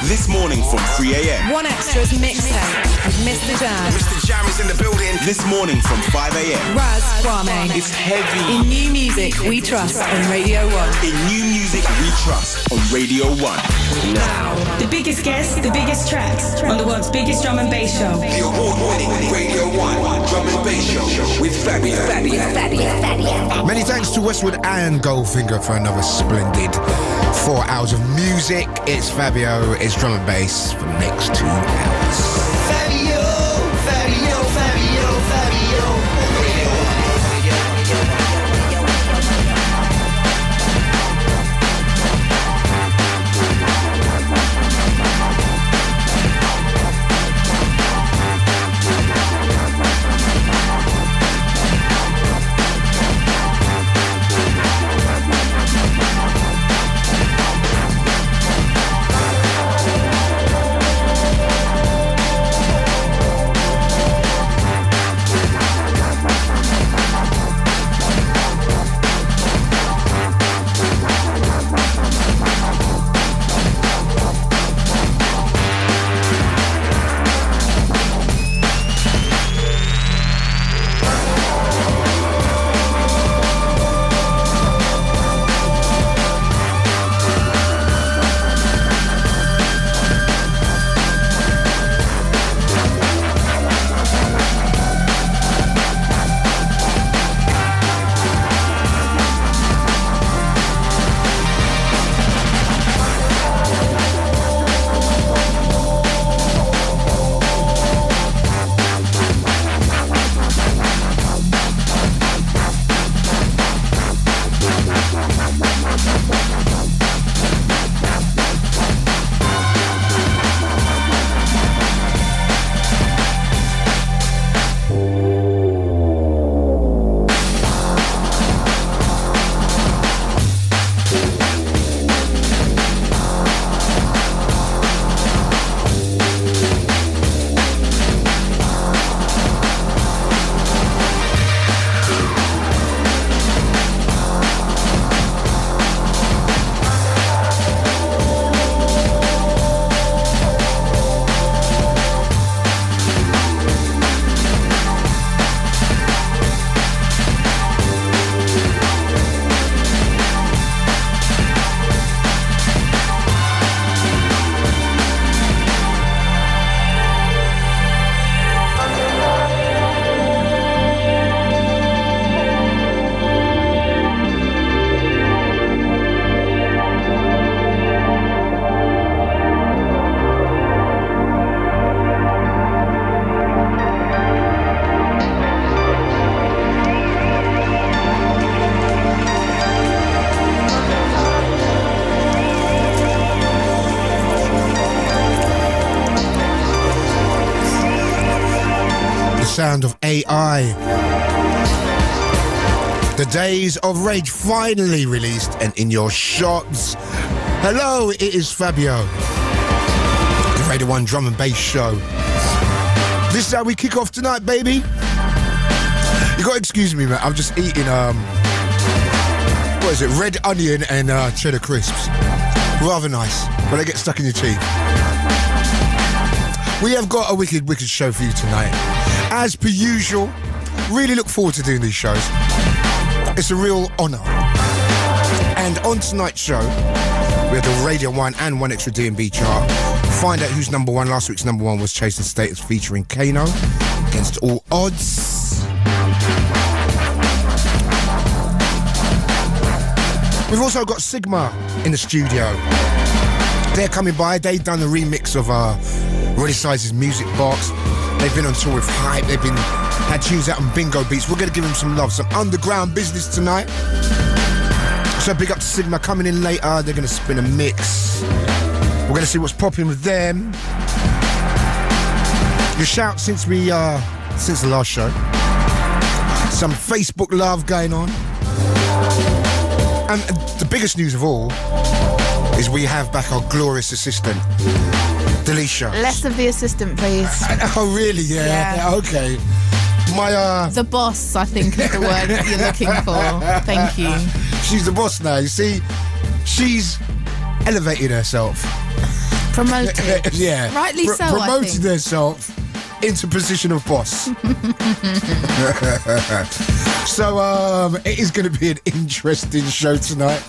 This morning from 3 a.m. One Extra's mixtape with Mr. Jam. Mr. Jam is in the building. This morning from 5 a.m. Raz Grime. It's heavy. In new music we trust on Radio 1. In new music we trust on Radio 1. Now. The biggest guests, the biggest tracks on the world's biggest drum and bass show. The award-winning Radio 1 drum and bass show with Fabio. Many thanks to Westwood and Goldfinger for another splendid 4 hours of music. It's Fabio, it's drum and bass for the next 2 hours. Fabio. Sound of AI. The Days of Rage finally released and in your shops. Hello, it is Fabio. The Radio 1 drum and bass show. This is how we kick off tonight, baby. You gotta excuse me, man. I'm just eating what is it? Red onion and cheddar crisps. Rather nice, but they get stuck in your teeth. We have got a wicked show for you tonight. As per usual, really look forward to doing these shows. It's a real honour. And on tonight's show, we have the Radio 1 and 1 Extra DN'B chart. Find out who's number one. Last week's number one was Chasing Status featuring Kano, Against All Odds. We've also got Sigma in the studio. They're coming by. They've done a remix of Roddy Size's Music Box. They've been on tour with Hype. They've had tunes out on Bingo Beats. We're going to give them some love, some underground business tonight. So big up to Sigma coming in later. They're going to spin a mix. We're going to see what's popping with them. Your shout since the last show. Some Facebook love going on. And the biggest news of all is we have back our glorious assistant, Delisha. Less of the assistant, please. Oh, really? Yeah. Okay. The boss, I think, is the word that you're looking for. Thank you. She's the boss now. You see, she's elevated herself. Promoted. Yeah. Rightly so, I Promoted think. herself into position of boss. So it is going to be an interesting show tonight.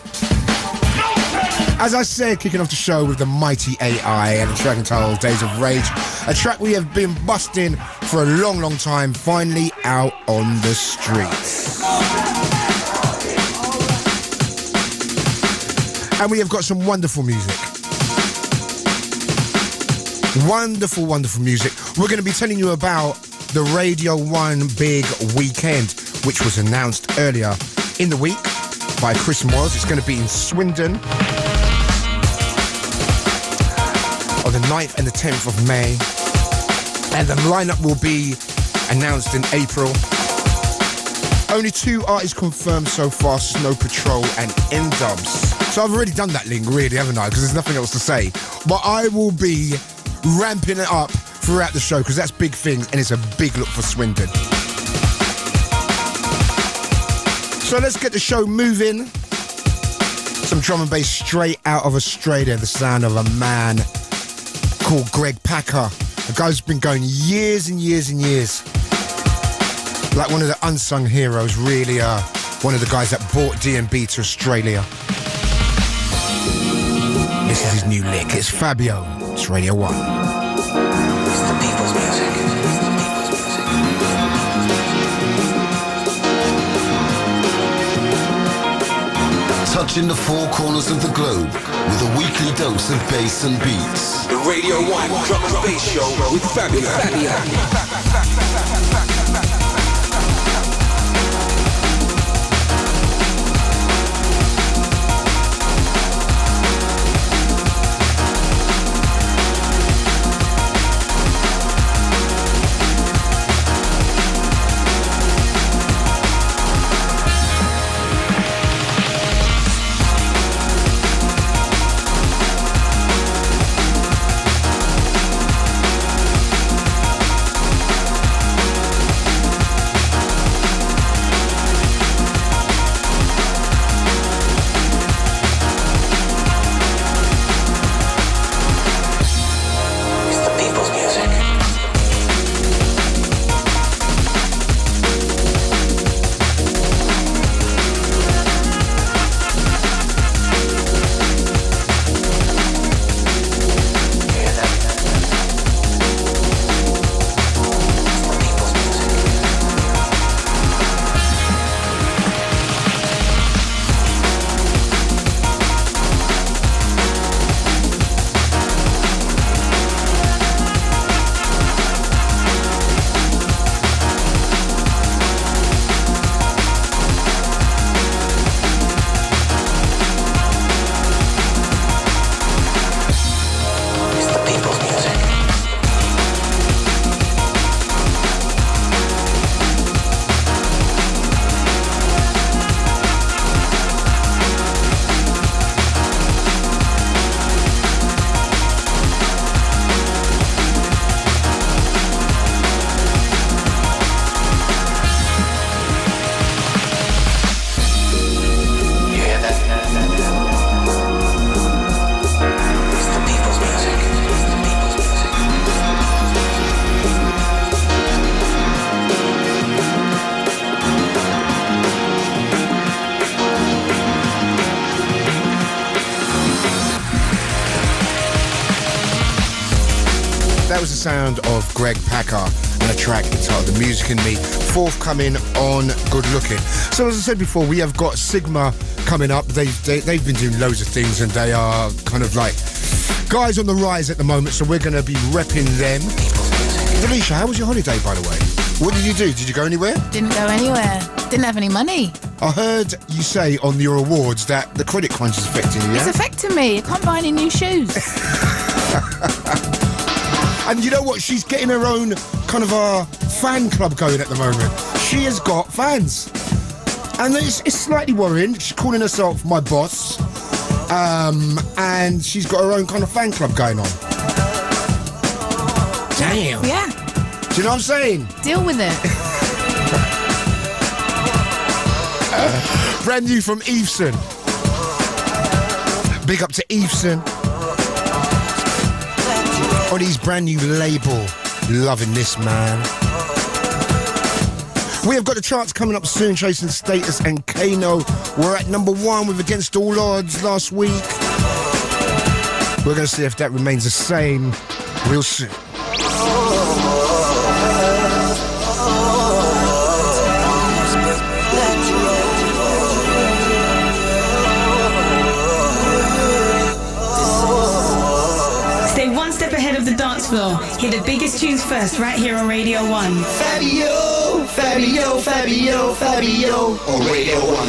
As I said, kicking off the show with the mighty AI and the track entitled Days of Rage, a track we have been busting for a long, long time, finally out on the streets. And we have got some wonderful music. Wonderful, wonderful music. We're going to be telling you about the Radio 1 Big Weekend, which was announced earlier in the week by Chris Moyles. It's going to be in Swindon on the 9th and the 10th of May. And the lineup will be announced in April. Only 2 artists confirmed so far, Snow Patrol and N-Dubs. So I've already done that link, really, haven't I? Because there's nothing else to say. But I will be ramping it up throughout the show because that's big things and it's a big look for Swindon. So let's get the show moving. Some drum and bass straight out of Australia, the sound of a man called Greg Packer. A guy who's been going years and years and years. Like one of the unsung heroes, really one of the guys that brought DN'B to Australia. This is his new lick. It's Fabio. It's Radio 1. It's the people's music. Touching the 4 corners of the globe with a weekly dose of bass and beats. The Radio 1 Drum and Bass Show with Fabio. That was the sound of Greg Packer and a track entitled The Music in Me, forthcoming on Good Looking. So as I said before, we have got Sigma coming up. They've been doing loads of things and they are kind of like guys on the rise at the moment, so we're going to be repping them. Delisha, how was your holiday, by the way? What did you do? Did you go anywhere? Didn't go anywhere. Didn't have any money. I heard you say on your awards that the credit crunch is affecting you, yeah? It's affecting me. I can't buy any new shoes. And you know what? She's getting her own kind of a fan club going at the moment. She has got fans. And it's slightly worrying. She's calling herself my boss. And she's got her own kind of fan club going on. Damn. Yeah. Do you know what I'm saying? Deal with it. Brand new from Eveson. Big up to Eveson. Body's brand new label. Loving this, man. We have got the charts coming up soon. Chasing Status and Kano were at number 1 with Against All Odds last week. We're going to see if that remains the same real soon. Stay one step ahead of the dance floor. Hear the biggest tunes first right here on Radio 1. Fabio, Fabio, Fabio, Fabio on Radio 1.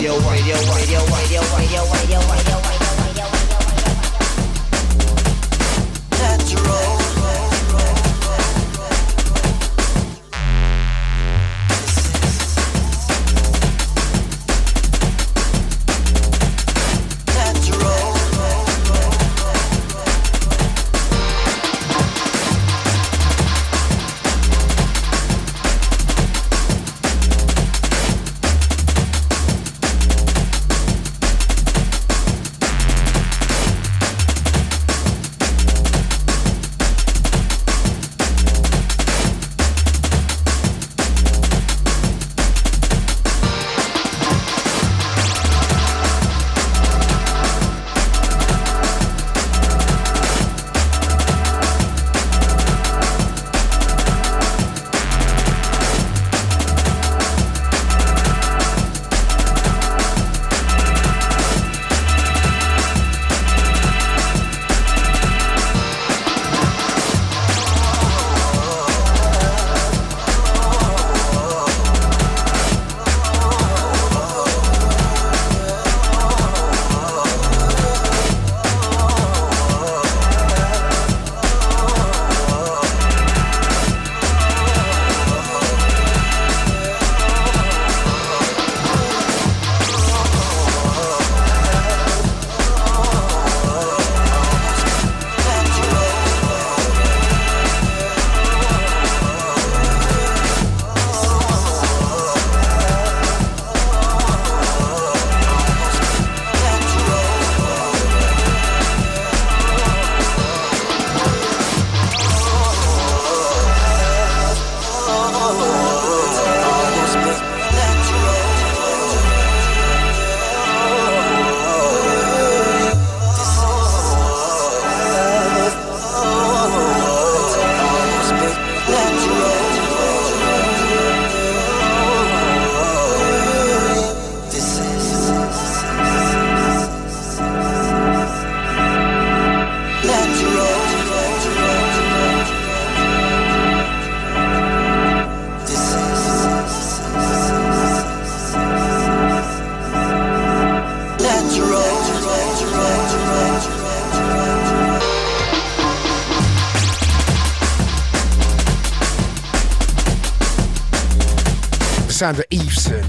Sound of Eveson,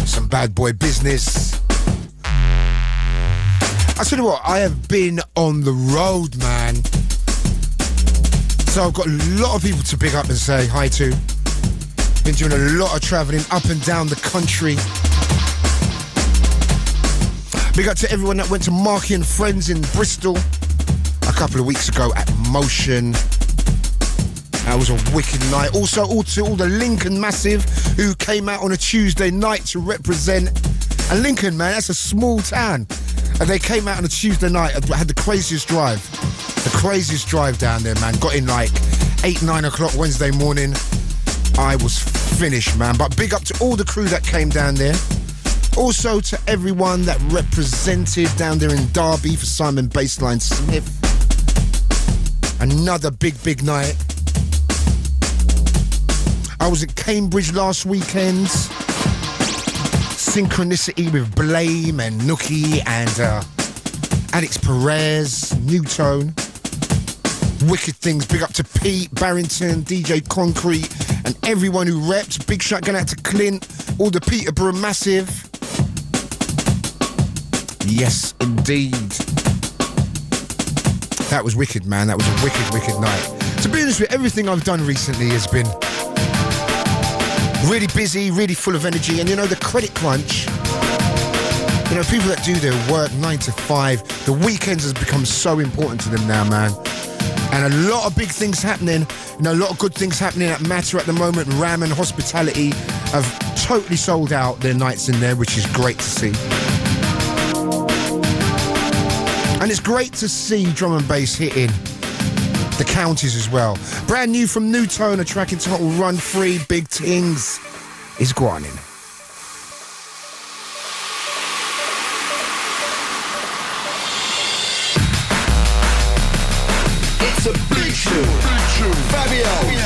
some bad boy business. I tell you what, I have been on the road, man. So I've got a lot of people to pick up and say hi to. Been doing a lot of travelling up and down the country. Big up to everyone that went to Marky and Friends in Bristol a couple of weeks ago at Motion. That was a wicked night. Also, to all the Lincoln Massive who came out on a Tuesday night to represent. And Lincoln, man, that's a small town. And they came out on a Tuesday night. I had the craziest drive. The craziest drive down there, man. Got in like 8, 9 o'clock Wednesday morning. I was finished, man. But big up to all the crew that came down there. Also to everyone that represented down there in Derby for Simon Baseline Smith. Another big night. I was at Cambridge last weekend. Synchronicity with Blame and Nookie and Alex Perez, New Tone. Wicked things. Big up to Pete, Barrington, DJ Concrete, and everyone who repped. Big shout going out to Clint, all the Peterborough Massive. Yes, indeed. That was wicked, man. That was a wicked night. To be honest with you, everything I've done recently has been really busy, really full of energy. And you know, the credit crunch, you know, people that do their work 9 to 5, the weekends has become so important to them now, man. And a lot of big things happening, you know, a lot of good things happening at Matter at the moment. Ram and Hospitality have totally sold out their nights in there, which is great to see. And it's great to see drum and bass hitting the counties as well. Brand new from New Tone, a track entitled Run Free, Big Tings is grinding. It's a big tune. Fabio.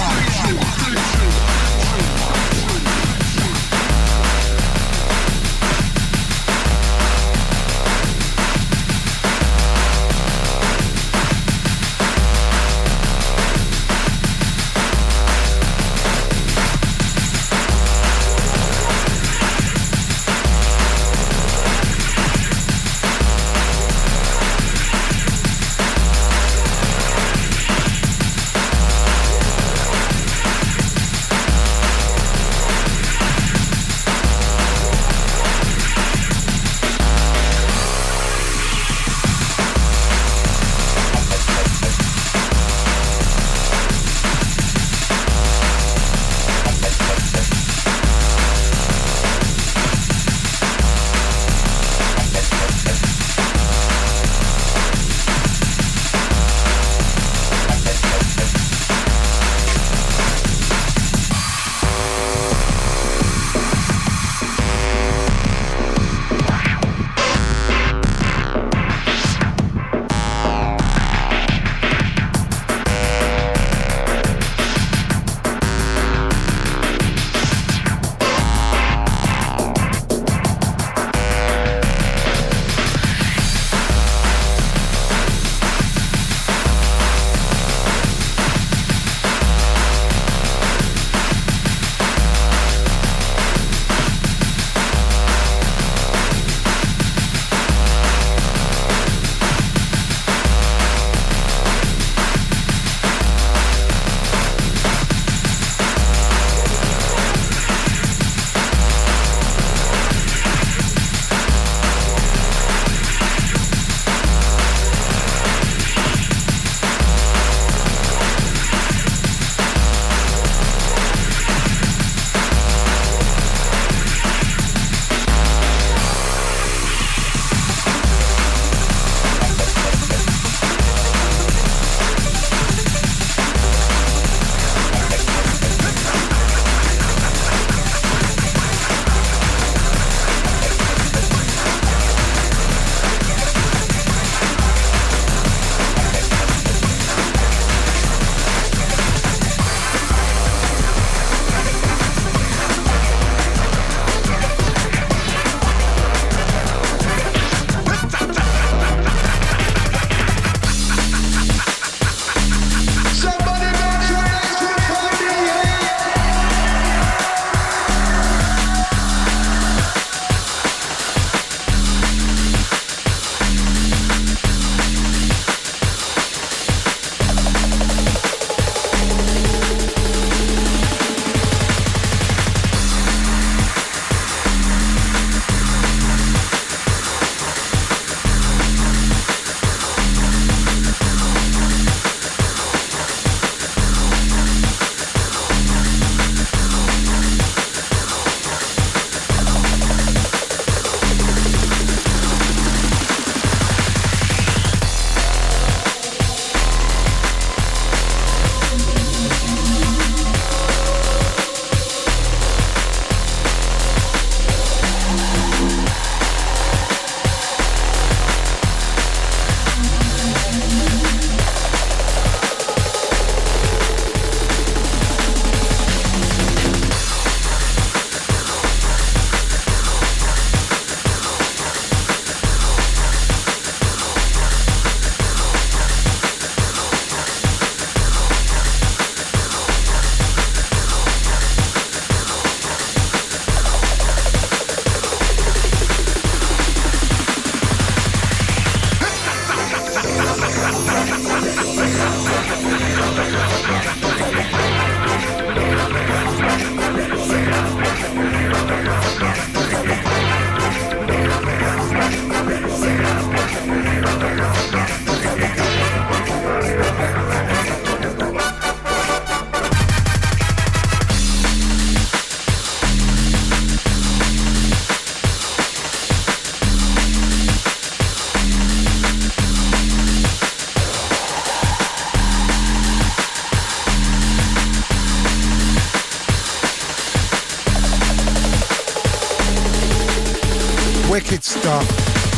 Wicked stuff.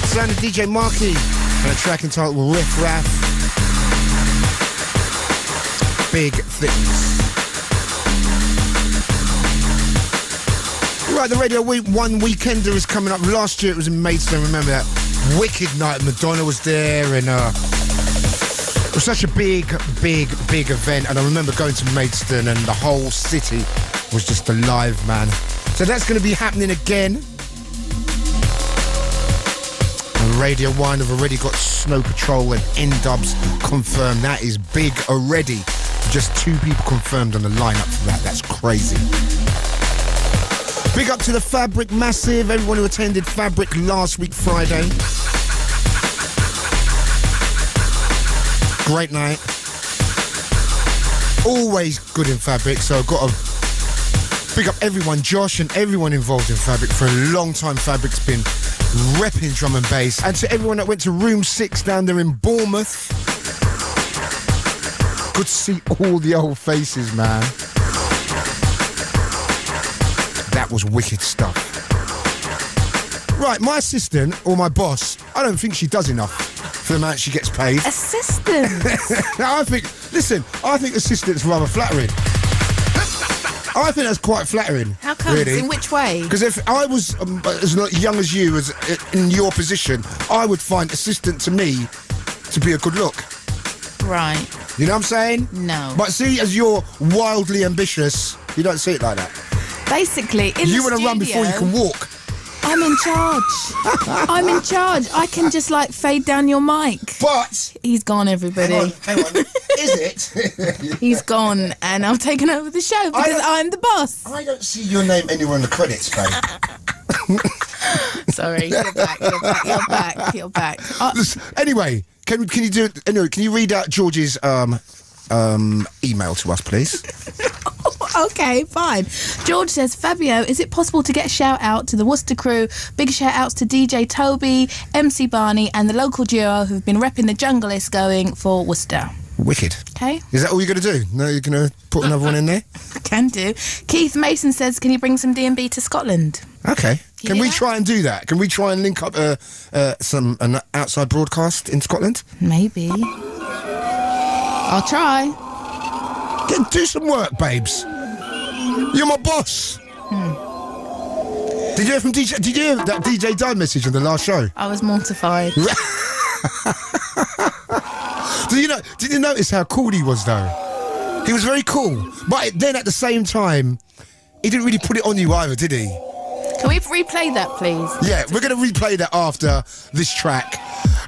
Sound of DJ Marky and a track entitled Riff Raff. Big things. Right, the Radio 1 Weekender is coming up. Last year it was in Maidstone, remember that? Wicked night. Madonna was there, and it was such a big event. And I remember going to Maidstone and the whole city was just alive, man. So that's going to be happening again. And Radio 1 have already got Snow Patrol and N-Dubs confirmed. That is big already. Just 2 people confirmed on the lineup for that. That's crazy. Big up to the Fabric Massive, everyone who attended Fabric last week Friday. Great night. Always good in Fabric, so I've got to big up everyone, Josh and everyone involved in Fabric. For a long time, Fabric's been repping drum and bass. And to everyone that went to Room 6 down there in Bournemouth, good to see all the old faces, man. That was wicked stuff. Right, my assistant, or my boss, I don't think she does enough for the amount she gets paid. Assistant? I think assistant's rather flattering. I think that's quite flattering. How come? Really. In which way? Because if I was as young as you, as in your position, I would find assistant to me to be a good look. Right. You know what I'm saying? No. But see, as you're wildly ambitious, you don't see it like that. Basically, in you the want to run before you can walk. I'm in charge. I'm in charge. I can just like fade down your mic. But he's gone, everybody. Hang on. Is it? He's gone, and I've taken over the show because I'm the boss. I don't see your name anywhere in the credits, babe. Sorry, you're back. Anyway, can you do it? Anyway, can you read out George's email to us, please? Okay, fine. George says, Fabio, is it possible to get a shout out to the Worcester crew? Big shout outs to DJ Toby, MC Barney, and the local duo who've been repping the jungle list going for Worcester. Wicked. Okay. Is that all you're going to do? No, you're going to put another one in there? Can do. Keith Mason says, can you bring some DN'B to Scotland? Okay. Can we try and do that? Can we try and link up an outside broadcast in Scotland? Maybe. I'll try. Do some work, babes. You're my boss. Did you hear from DJ? Did you hear that DJ Dunn message on the last show? I was mortified. Did you notice how cool he was, though? He was very cool. But then at the same time, he didn't really put it on you either, did he? Can we replay that, please? Yeah, we're going to replay that after this track.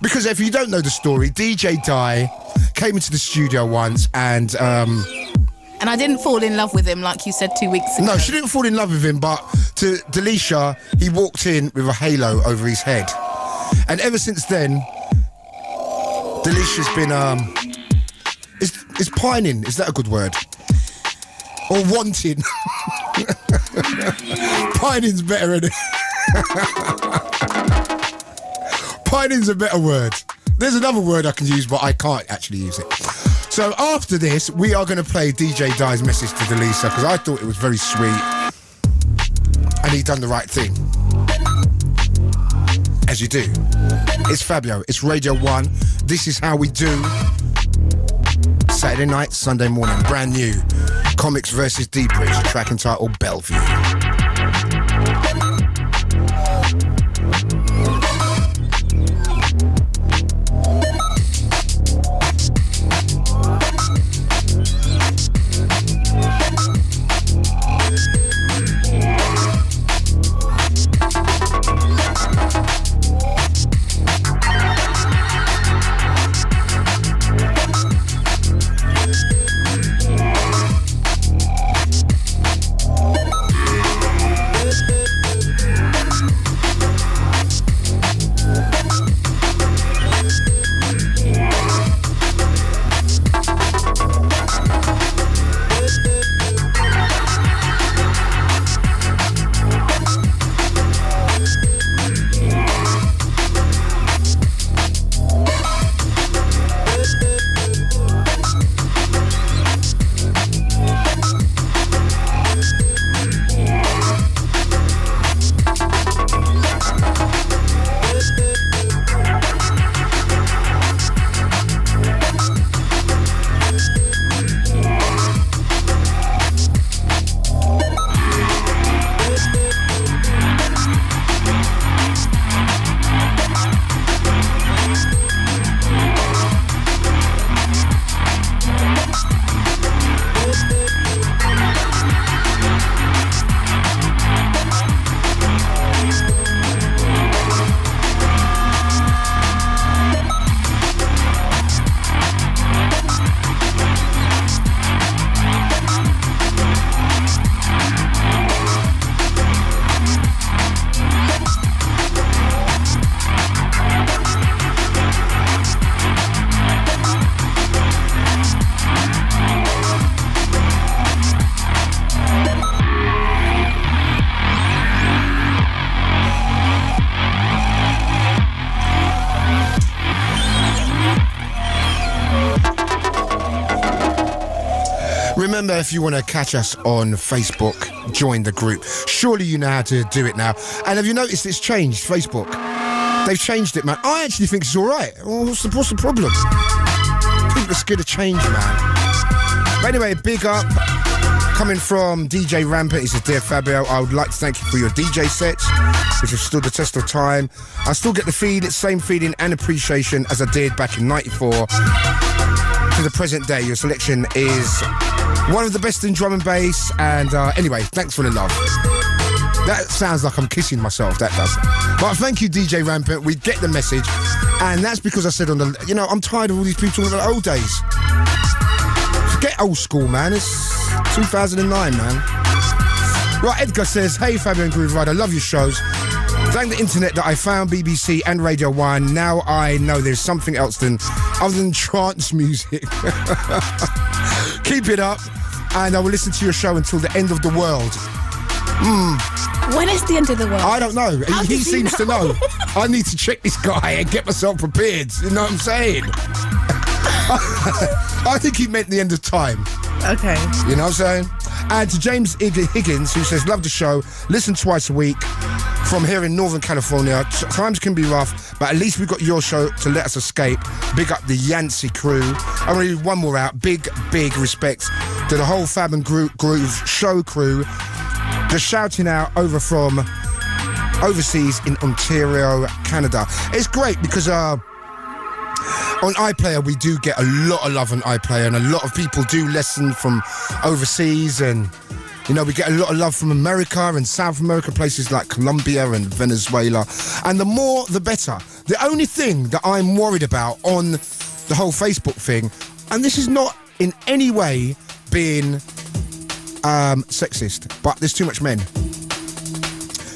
Because if you don't know the story, DJ Di came into the studio once and I didn't fall in love with him like you said 2 weeks ago. No, she didn't fall in love with him, but to Delisha, he walked in with a halo over his head. And ever since then, Delisha's been is pining, is that a good word? Or wanting. Pining's better, isn't it? Pining's a better word. There's another word I can use, but I can't actually use it. So after this, we are going to play DJ Di's message to Delisha, because I thought it was very sweet. And he done the right thing. As you do. It's Fabio. It's Radio 1. This is how we do. Saturday night, Sunday morning. Brand new. Comics versus D-Bridge. A track entitled Bellevue. Remember, if you want to catch us on Facebook, join the group. Surely you know how to do it now. And have you noticed it's changed, Facebook? They've changed it, man. I actually think it's all right. What's the problem? People are scared of change, man. But anyway, big up. Coming from DJ Rampant, he says, Dear Fabio, I would like to thank you for your DJ sets, which have stood the test of time. I still get the same feeling and appreciation as I did back in 94 to the present day. Your selection is one of the best in drum and bass. And anyway, thanks for the love. That sounds like I'm kissing myself, that does. But thank you, DJ Rampant. We get the message. And that's because I said I'm tired of all these people talking about the old days. Forget old school, man. It's 2009, man. Right, Edgar says, Hey, Fabio and Groovrider, I love your shows. Thank the internet that I found BBC and Radio 1. Now I know there's something else other than trance music. Keep it up, and I will listen to your show until the end of the world. When is the end of the world? I don't know. How He does he seems to know. I need to check this guy and get myself prepared. You know what I'm saying? I think he meant the end of time. Okay. You know what I'm saying? And to James Higgins, who says, love the show, listen twice a week from here in Northern California. Times can be rough, but at least we've got your show to let us escape. Big up the Yancey crew. I'm going to read one more out. Big respect to the whole Fab and Groove show crew. Just shouting out over from overseas in Ontario, Canada. It's great because on iPlayer, we do get a lot of love on iPlayer, and a lot of people do listen from overseas, and we get a lot of love from America and South America, places like Colombia and Venezuela, and the more the better. The only thing that I'm worried about on the whole Facebook thing, and this is not in any way being sexist, but there's too much men.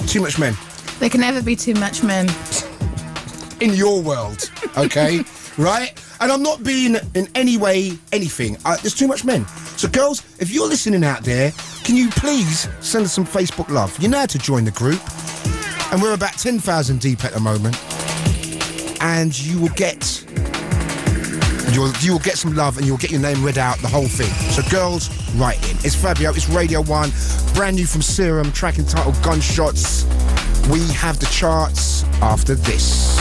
Too much men. There can never be too much men. In your world, okay? Right? And I'm not being in any way anything. There's too much men. So girls, if you're listening out there, can you please send us some Facebook love? You know how to join the group. And we're about 10,000 deep at the moment. And you will get some love, and you'll get your name read out, the whole thing. So girls, write in. It's Fabio, it's Radio 1, brand new from Serum, track entitled Gunshots. We have the charts after this.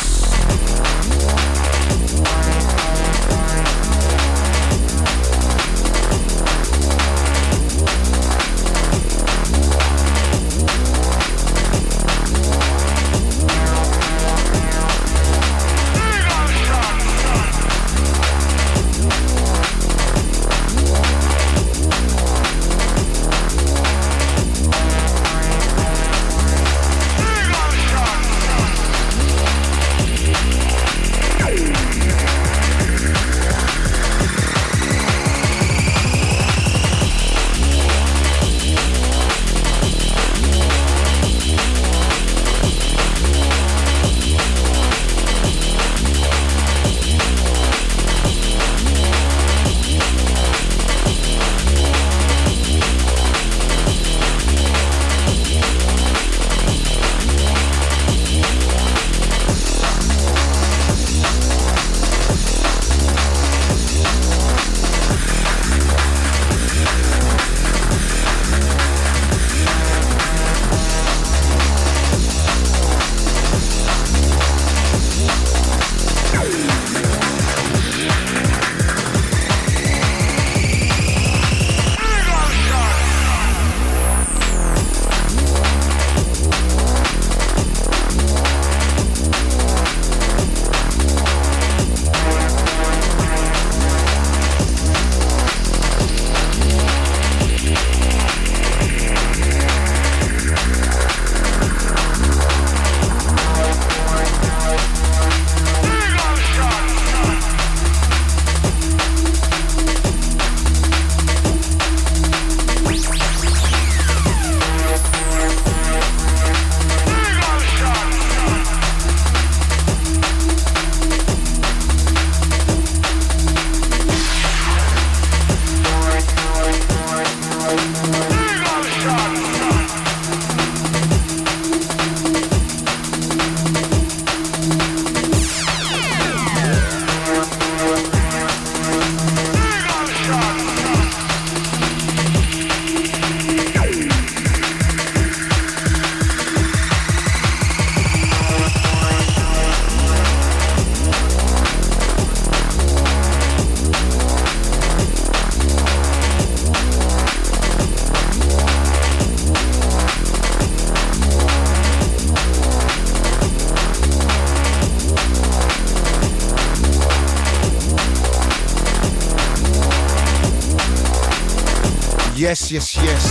Yes, yes, yes.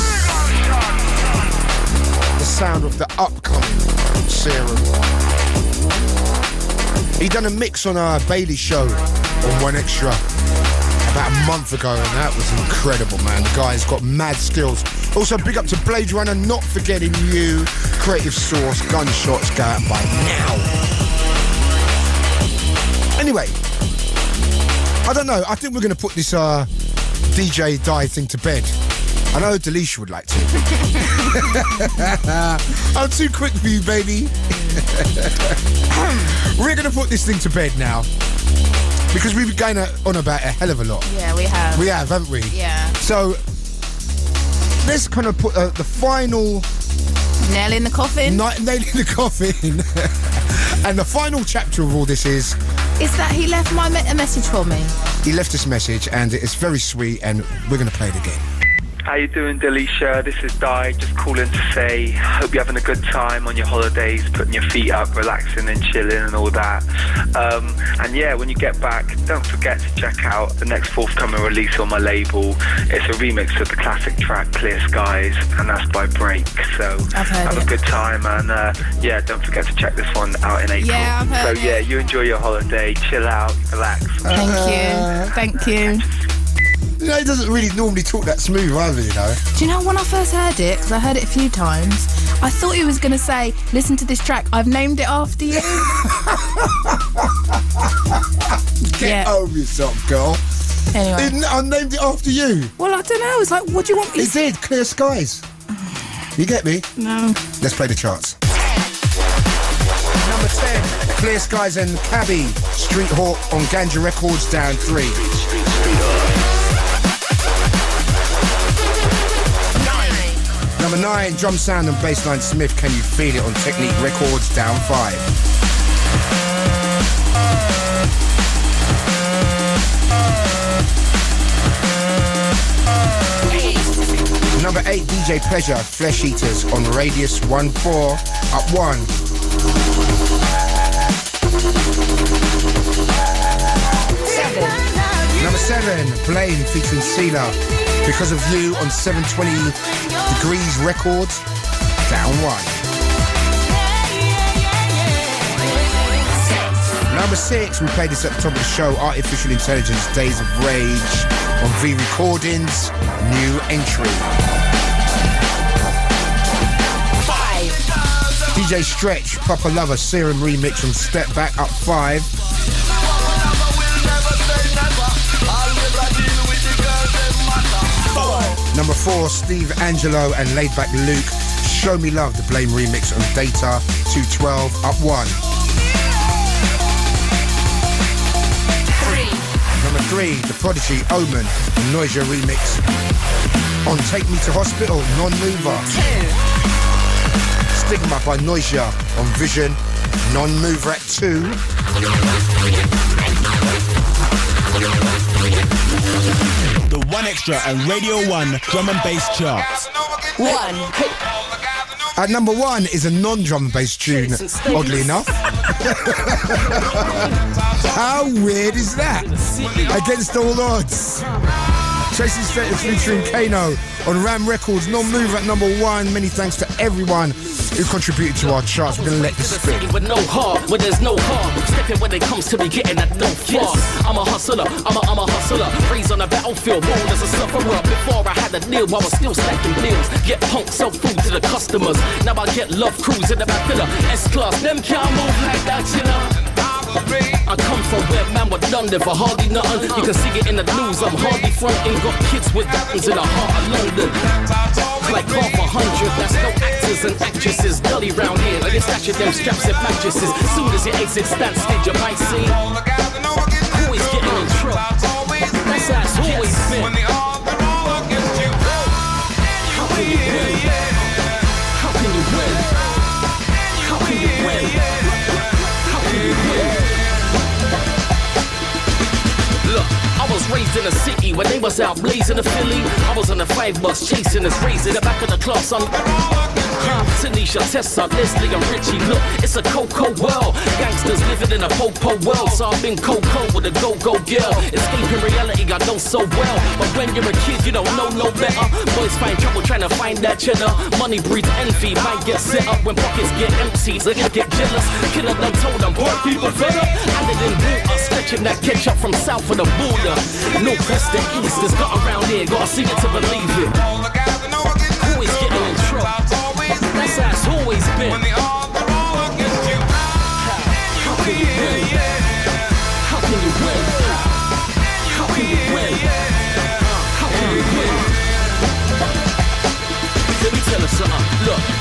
The sound of the upcoming Serum. He done a mix on our Bailey show on One Extra about a month ago, and that was incredible, man. The guy's got mad skills. Also, big up to Blade Runner, not forgetting you. Creative Source, Gunshots, go out and buy now. Anyway, I don't know. I think we're going to put this DJ Die thing to bed. I know Delisha would like to. I'm too quick for you, baby. We're going to put this thing to bed now. Because we've been going on about a hell of a lot. Yeah, we have. We have, haven't we? Yeah. So, let's kind of put the final... Nail in the coffin? Nail in the coffin. And the final chapter of all this is that he left a message for me. He left this message, and it's very sweet, and we're going to play it again. How you doing, Delisha? This is Di, just calling to say, hope you're having a good time on your holidays, putting your feet up, relaxing and chilling and all that. And yeah, when you get back, don't forget to check out the next forthcoming release on my label. It's a remix of the classic track Clear Skies, and that's by Break. So have a good time, and yeah, don't forget to check this one out in April. Yeah, I've heard so yeah, you enjoy your holiday, chill out, relax. Thank you. You know, he doesn't really normally talk that smooth either, you know. Do you know, when I first heard it, because I heard it a few times, I thought he was going to say, listen to this track, I've named it after you. Get over yourself, girl. Anyway. I named it after you. Well, I don't know. It's like, what do you want me to... He did, Clear Skies. You get me? No. Let's play the charts. Number 10, Clear Skies and Cabby, Street Hawk on Ganja Records, down 3. Number 9, Drum Sound and Bassline Smith, Can You Feel It on Technique Records, down 5. Number 8, DJ Pleasure, Flesh Eaters on Radius 1-4, up 1. Number 7, Blame featuring Sealer, Because of You on 720 Degrees Records, down 1. Number 6, we played this at the top of the show, Artificial Intelligence, Days of Rage on V Recordings, new entry. 5, DJ Stretch, Proper Lover, Serum remix from Step Back, up 5. Number 4, Steve Angelo and Laidback Luke, Show Me Love, the Blame remix on Data, 212, up 1. Number 3, The Prodigy, Omen, and Noisia remix on Take Me to Hospital, Non-Mover. 2. Stigma by Noisia on Vision, Non-Mover at 2. The One Extra and Radio 1 drum and bass charts. 1. At number 1 is a non-drum and bass tune, oddly enough. How weird is that? Against all odds. Chasing Status featuring Kano on Ram Records, Non-Mover at number 1. Many thanks to everyone who contributed to our charts. We're gonna let this spin. With no heart, where there's no heart. Stepping when it comes to me getting that no flaw. I'm a hustler, I'm a hustler. Raised on the battlefield, born as a sufferer. Before I had a deal, I was still stacking bills. Get punk, sell food to the customers. Now I get love crews in the back villa. S-Class, them can't move like that, you know. I come from where man with London for hardly nothing. You can see it in the news, I'm hardly fronting. Got kids with weapons in the heart of London. Like half 100, that's no actors and actresses. Gully round here, like you stash them straps and mattresses. Soon as you exit stand stage, you might see always getting in trouble. That's how it's always been. How can you win? How can you win? How can you win? How can you win? Look, I was raised in a city when they was out blazing the Philly, I was on the 5 bus chasing us, raising the back of the club, son. Tanisha, Tessa, Leslie and Richie, look, it's a Coco world. Gangsters living in a po-po world, so I've been Coco with a go-go girl. Escaping reality I know so well, but when you're a kid you don't know no better. Boys find trouble trying to find that cheddar. Money breeds envy, might get set up when pockets get empty. They get jealous, killer done told them, poor people fed up. And they didn't water, stretching that ketchup from south of the border. No west to east, it's got around here, gotta see it to believe it. Always getting in trouble. That's how it's always been. When the odds are all against you, how can you win? How can you win? How can you win? How can you win? Let me tell you something.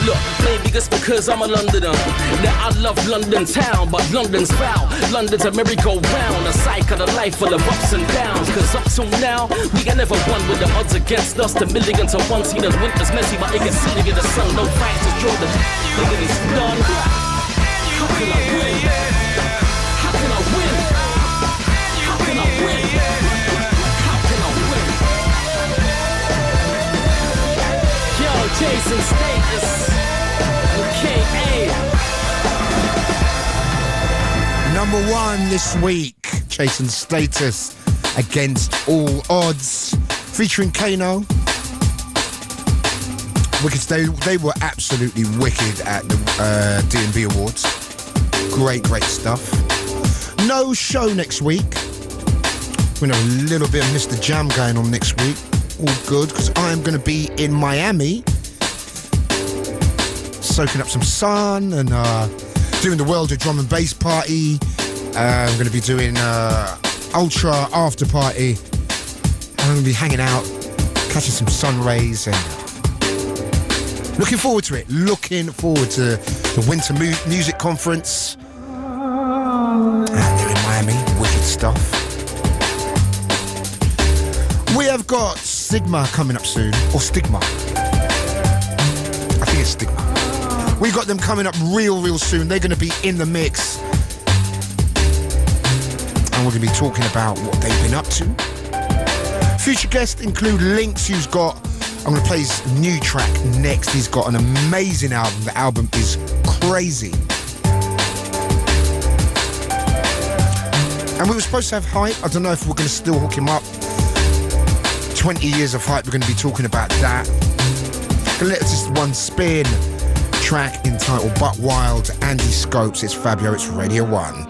Look, maybe it's because I'm a Londoner that I love London town, but London's foul. London's a merry-go-round, a cycle of life full of ups and downs. Cause up till now, we ain't never won with the odds against us. The million to one, see the winter's messy, but it gets silly in the sun. No fights to draw the nigga is done. How can I win? How can I win? How can I win? How can I win? Yo, Jason Status, aka Number 1 this week, Chasing Status, Against All Odds, featuring Kano. Wicked, they were absolutely wicked at the DN'B Awards. Great stuff. No show next week. We're going to have a little bit of Mr. Jam going on next week. All good, because I am going to be in Miami, soaking up some sun and doing the World of Drum and Bass party. I'm going to be doing Ultra after party. I'm going to be hanging out, catching some sun rays, and looking forward to it. Looking forward to the Winter Music Conference. And they're in Miami. Wicked stuff. We have got Sigma coming up soon. Or Stigma. I think it's Stigma. We got them coming up real soon. They're going to be in the mix. And we're going to be talking about what they've been up to. Future guests include Lynx, who's got... I'm going to play his new track next. He's got an amazing album. The album is crazy. And we were supposed to have Hype. I don't know if we're going to still hook him up. 20 years of Hype. We're going to be talking about that. Gonna let this one spin. Track entitled Butt Wild, Andy Scopes. It's Fabio, it's Radio 1.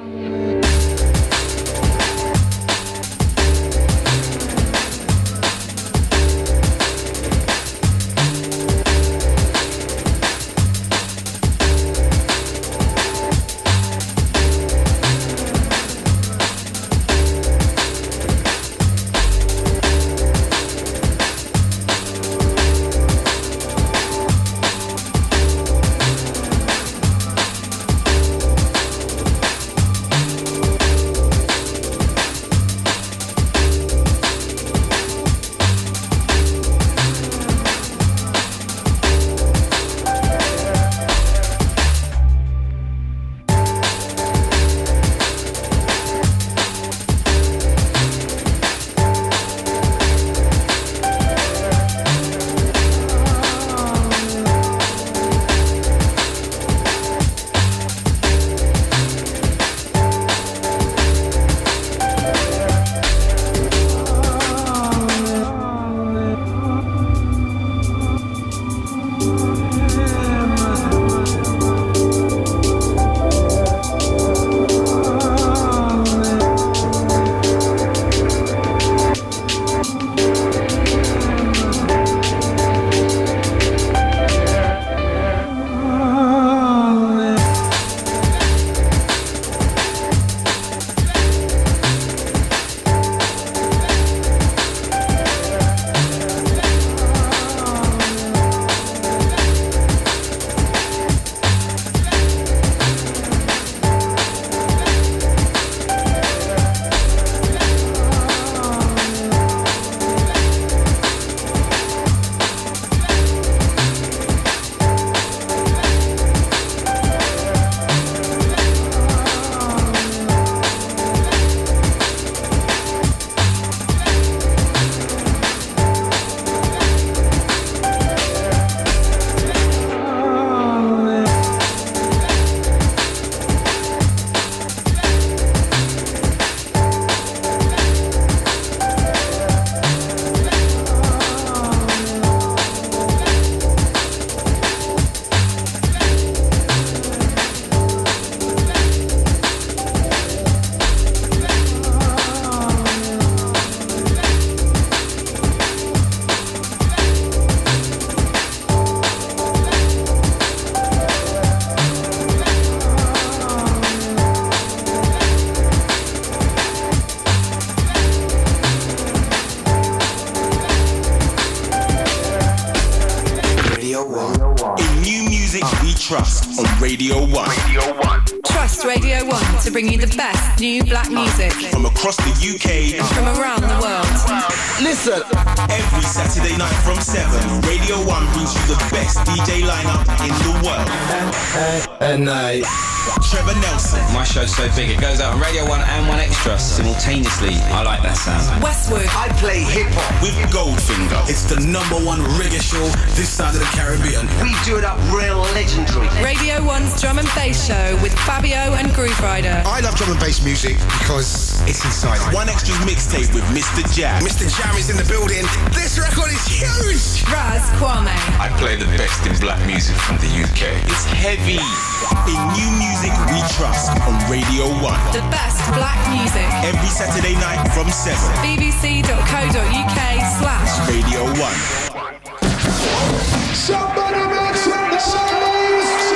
trust on Radio 1. Trust Radio 1 to bring you the best new black music From across the UK and from around the world. Listen, every Saturday night from 7, Radio 1 brings you the best DJ lineup in the world. And Trevor Nelson. my show's so big, it goes out on Radio 1 and 1 Extra simultaneously. I like that sound. Westwood. I play hip-hop With Goldfinger. It's the #1 reggae show this side of the Caribbean. We do it up real legendary. Radio 1's drum and bass show with Fabio and Grooverider. I love drum and bass music because it's inside. 1 Extra's mixtape with Mr. Jam. Mr. Jam is in the building. This record is huge. Raz Kwame. I play the best in black music from the UK. It's heavy. In new music we trust on Radio 1. The best black music. Every Saturday night from 7. bbc.co.uk/Radio 1. Somebody make some noise!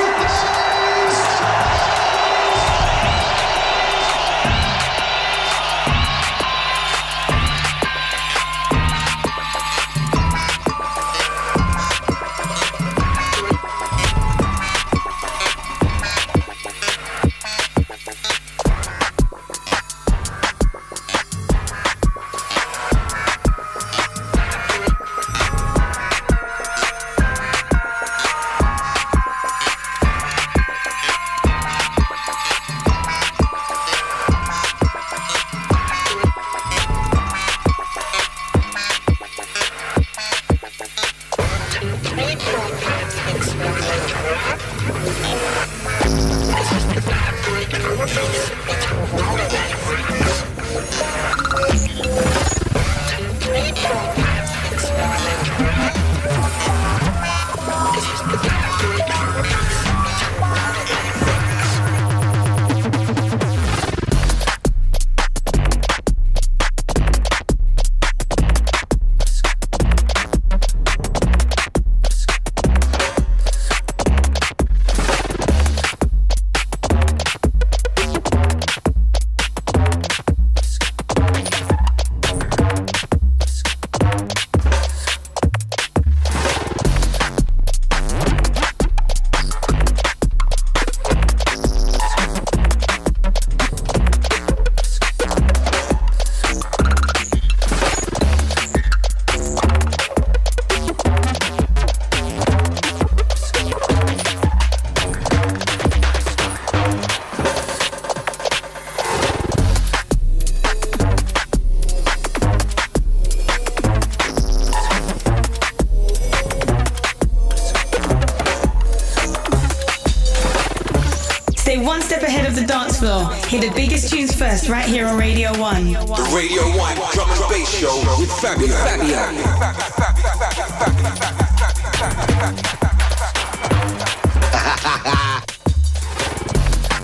One step ahead of the dance floor. Hear the biggest tunes first right here on Radio 1. The Radio 1 drum and bass show with Fabio.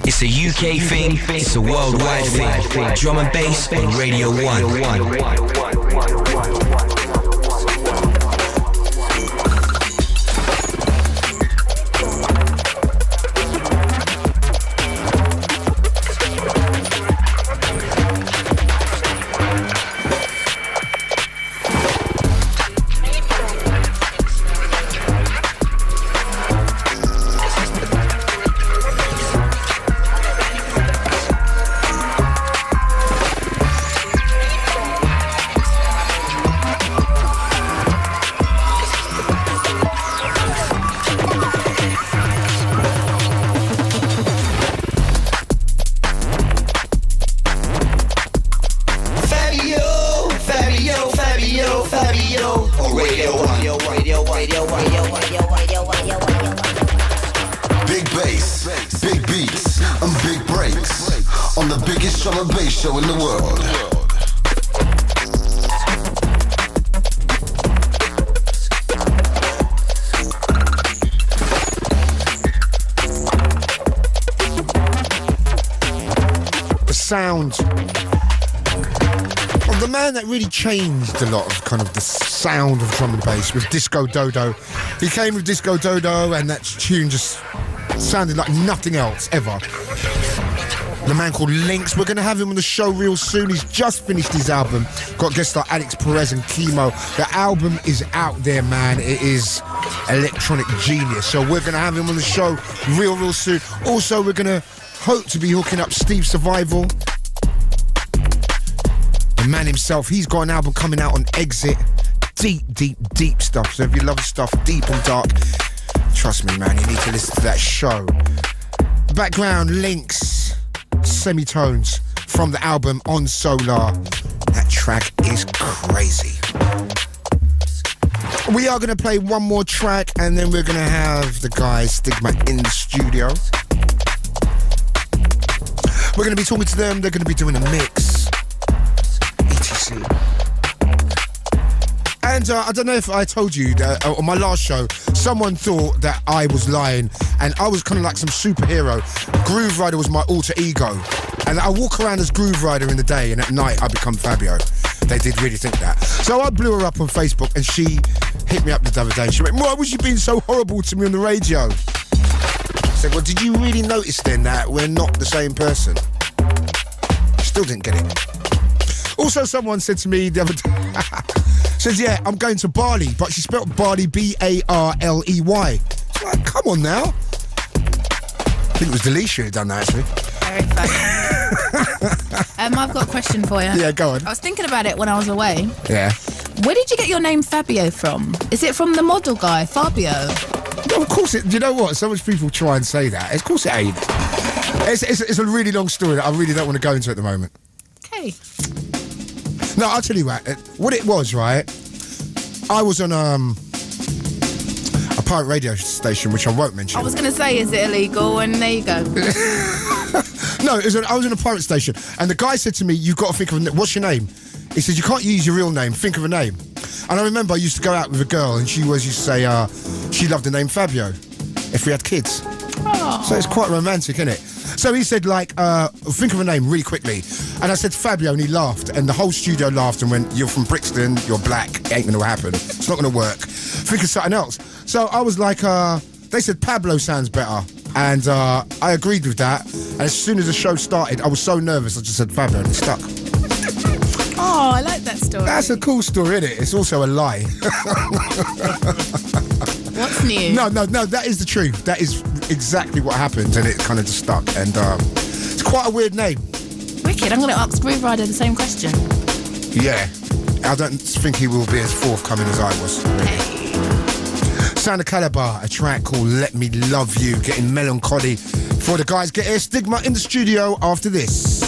It's a UK thing, it's a worldwide thing. Drum and bass on Radio 1. Big bass, big beats, and big breaks on the biggest drum and bass show in the world. The sound of the man that really changed a lot of kind of the sound of drum and bass with Disco Dodo. He came with Disco Dodo and that tune just sounded like nothing else ever. The man called Lynx. We're going to have him on the show real soon. He's just finished his album. Got guests like Alex Perez and Chemo. The album is out there, man. It is electronic genius. So we're going to have him on the show real soon. Also, we're going to hope to be hooking up Steve Survival, the man himself. He's got an album coming out on Exit. Deep stuff. So if you love stuff deep and dark, trust me, man, you need to listen to that show. Background links, semitones from the album On Solar. That track is crazy. We are going to play one more track and then we're going to have the guys Stigma in the studio. We're going to be talking to them. They're going to be doing a mix. etc. And I don't know if I told you that on my last show, someone thought that I was lying and I was kind of like some superhero. Grooverider was my alter ego. And I walk around as Grooverider in the day and at night I become Fabio. They did really think that. So I blew her up on Facebook and she hit me up the other day and she went, "Why was you being so horrible to me on the radio?" I said, "Well, did you really notice then that we're not the same person?" Still didn't get it. Also, someone said to me the other day, says, "Yeah, I'm going to Bali," but she spelled Bali B-A-R-L-E-Y. It's like, come on now. I think it was Delisha who had done that, actually. Very funny. I've got a question for you. Yeah, go on. I was thinking about it when I was away. Yeah. Where did you get your name Fabio from? Is it from the model guy, Fabio? No, of course it. You know what? So much people try and say that. Of course it ain't. It's a really long story that I really don't want to go into at the moment. Okay. No, I'll tell you what it was, right? I was on a pirate radio station, which I won't mention. I was going to say, is it illegal? And there you go. No, I was in a pirate station, and the guy said to me, "You've got to think of what's your name?" He said, "You can't use your real name. Think of a name." And I remember I used to go out with a girl, and she always used to say she loved the name Fabio if we had kids. Aww. So it's quite romantic, isn't it? So he said, think of a name really quickly. And I said Fabio, and he laughed, and the whole studio laughed and went, "You're from Brixton, you're black, it ain't going to happen. It's not going to work. Think of something else." So I was like, they said Pablo sounds better. And I agreed with that. And as soon as the show started, I was so nervous, I just said Fabio, and it stuck. Oh, I like that story. That's a cool story, isn't it? It's also a lie. What's new? No, that is the truth. That is exactly what happened, and it kind of just stuck. And it's quite a weird name. Wicked. I'm going to ask Groovrider the same question. Yeah. I don't think he will be as forthcoming as I was. Really. Hey. Sound of Calabar, a track called Let Me Love You, getting melancholy for the guys. Get here, Stigma in the studio after this.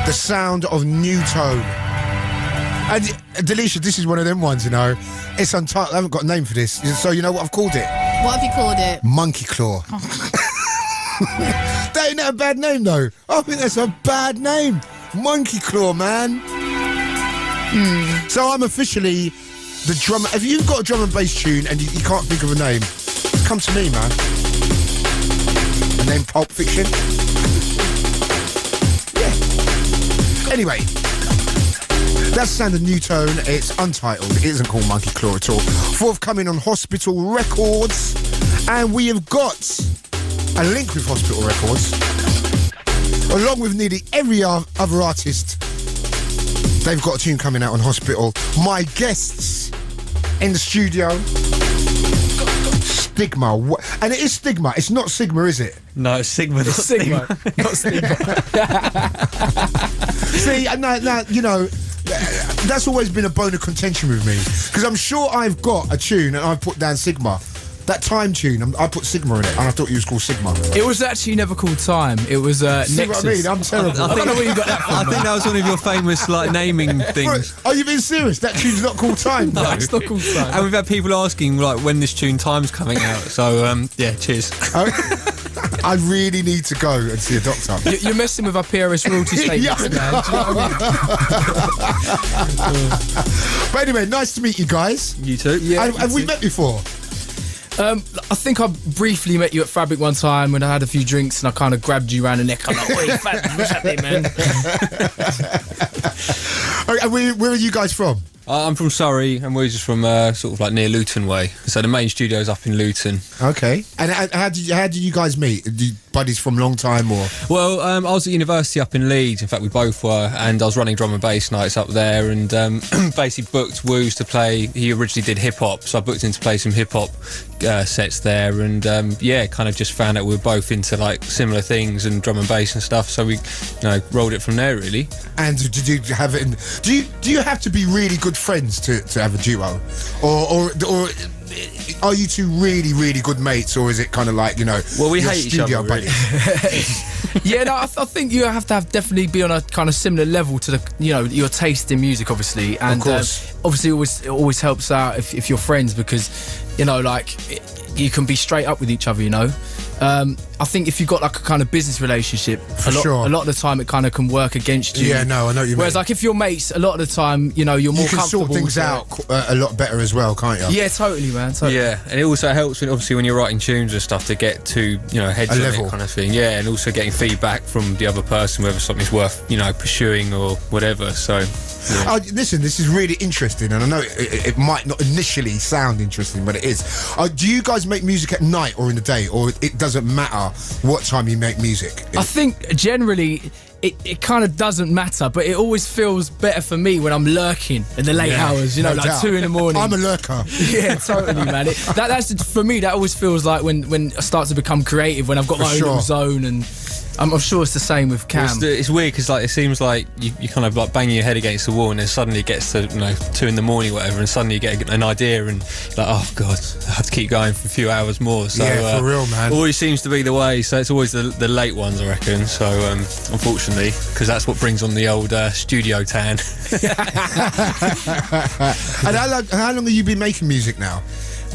The sound of New Tone. And Delisha, this is one of them ones, you know. It's untitled. I haven't got a name for this. So you know what I've called it? What have you called it? Monkey Claw. That ain't that a bad name, though. I think that's a bad name. Monkey Claw, man. So I'm officially the drummer. If you've got a drum and bass tune and you can't think of a name, come to me, man. A name Pulp Fiction. Yeah. Anyway, that's the sound of New Tone. It's untitled. It isn't called Monkey Claw at all. Forthcoming on Hospital Records. And we have got a link with Hospital Records, along with nearly every other artist. They've got a tune coming out on Hospital. My guests in the studio, Stigma. And it is Stigma. It's not Sigma, is it? No, it's Sigma. It's Sigma. Not Stigma. See, now, you know, that's always been a bone of contention with me. Because I'm sure I've got a tune and I've put down Sigma. That Time tune, I put Sigma in it, and I thought it was called Sigma. It was actually never called Time. It was Nexus. See what I mean? I'm terrible. I don't know where you got that from. I think that was one of your famous naming things. Are you being serious? That tune's not called Time. No, it's not called Time. And we've had people asking when this tune Time's coming out. So yeah, cheers. I really need to go and see a doctor. You're messing with our PRS royalty statements, man. Do you know what I mean? But anyway, nice to meet you guys. You too. Yeah. Have we met before? I think I briefly met you at Fabric one time when I had a few drinks and I kind of grabbed you around the neck. I'm like, "Oi, Fab, what's happening, man?" Okay, where are you guys from? I'm from Surrey, and we're just from sort of like near Luton way. So the main studio's up in Luton. Okay. And how did you guys meet? Buddies from long time or? Well, I was at university up in Leeds. In fact, we both were, and I was running drum and bass nights up there, and basically booked Woos to play. He originally did hip hop, so I booked him to play some hip hop sets there, and kind of just found out we were both into like similar things and drum and bass and stuff. So we, rolled it from there really. And did you have it? Do you have to be really good friends to have a duo, or are you two really, really good mates, or is it kind of like, well, we hate each other, buddies? Yeah, no, I think you have to definitely be on a kind of similar level to the, your taste in music, obviously, and of course. Obviously, it always helps out if you're friends because, you can be straight up with each other, I think if you've got like a kind of business relationship, a lot of the time it kind of can work against you. Yeah, no, I know what you mean. Whereas like if you're mates, a lot of the time, you're more comfortable. You can sort things out a lot better as well, can't you? Yeah, totally, man. Totally. Yeah, and it also helps when you're writing tunes and stuff to get to, heads on it kind of thing. Yeah, and also getting feedback from the other person, whether something's worth, pursuing or whatever, so... Yeah. Listen, this is really interesting, and I know it might not initially sound interesting, but it is. Do you guys make music at night or in the day, or it doesn't matter what time you make music? I think generally it kind of doesn't matter, but it always feels better for me when I'm lurking in the late hours, no like doubt. 2 in the morning. I'm a lurker. Yeah, totally, man. That's for me. That always feels like when I start to become creative, when I've got my own little zone, and I'm sure it's the same with Cam. It's weird because it seems like you kind of like banging your head against the wall, and then suddenly it gets to 2 in the morning, whatever, and suddenly you get an idea, and like, oh god, I have to keep going for a few hours more. So yeah, for real, man. Always seems to be the way. So it's always the late ones, I reckon. So unfortunately, because that's what brings on the old studio tan. And how long have you been making music now?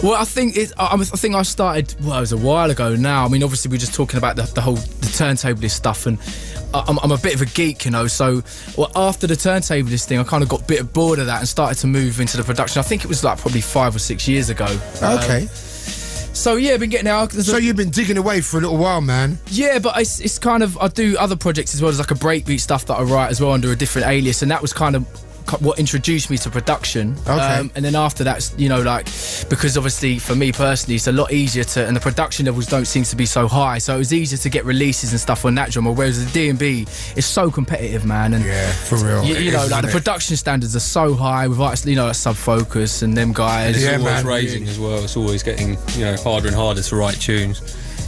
Well, I think I started. Well, it was a while ago now. I mean, obviously we're just talking about the turntablist stuff, and I'm a bit of a geek, So, after the turntablist thing, I kind of got a bit bored of that and started to move into the production. I think it was like probably 5 or 6 years ago. Okay. So yeah, been getting out. So you've been digging away for a little while, man. Yeah, but it's kind of, I do other projects as well. There's like a breakbeat stuff that I write as well under a different alias, and that was kind of what introduced me to production. Okay. And then after that, because obviously for me personally, it's a lot easier and the production levels don't seem to be so high, so it was easier to get releases and stuff on that drummer, whereas the DN'B is so competitive, man. And yeah, for real. The production standards are so high with artists, like Sub Focus and them guys. And it's always raising as well. It's always getting, harder and harder to write tunes.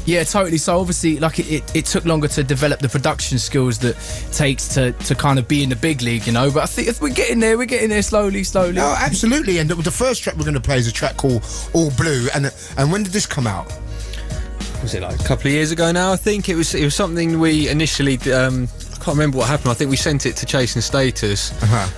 Yeah, totally. So obviously, like it took longer to develop the production skills that it takes to kind of be in the big league, But I think if we're getting there slowly. No, absolutely. And the first track we're going to play is a track called All Blue. And when did this come out? Was it like a couple of years ago now? I think it was something we initially. I can't remember what happened. I think we sent it to Chasing Status,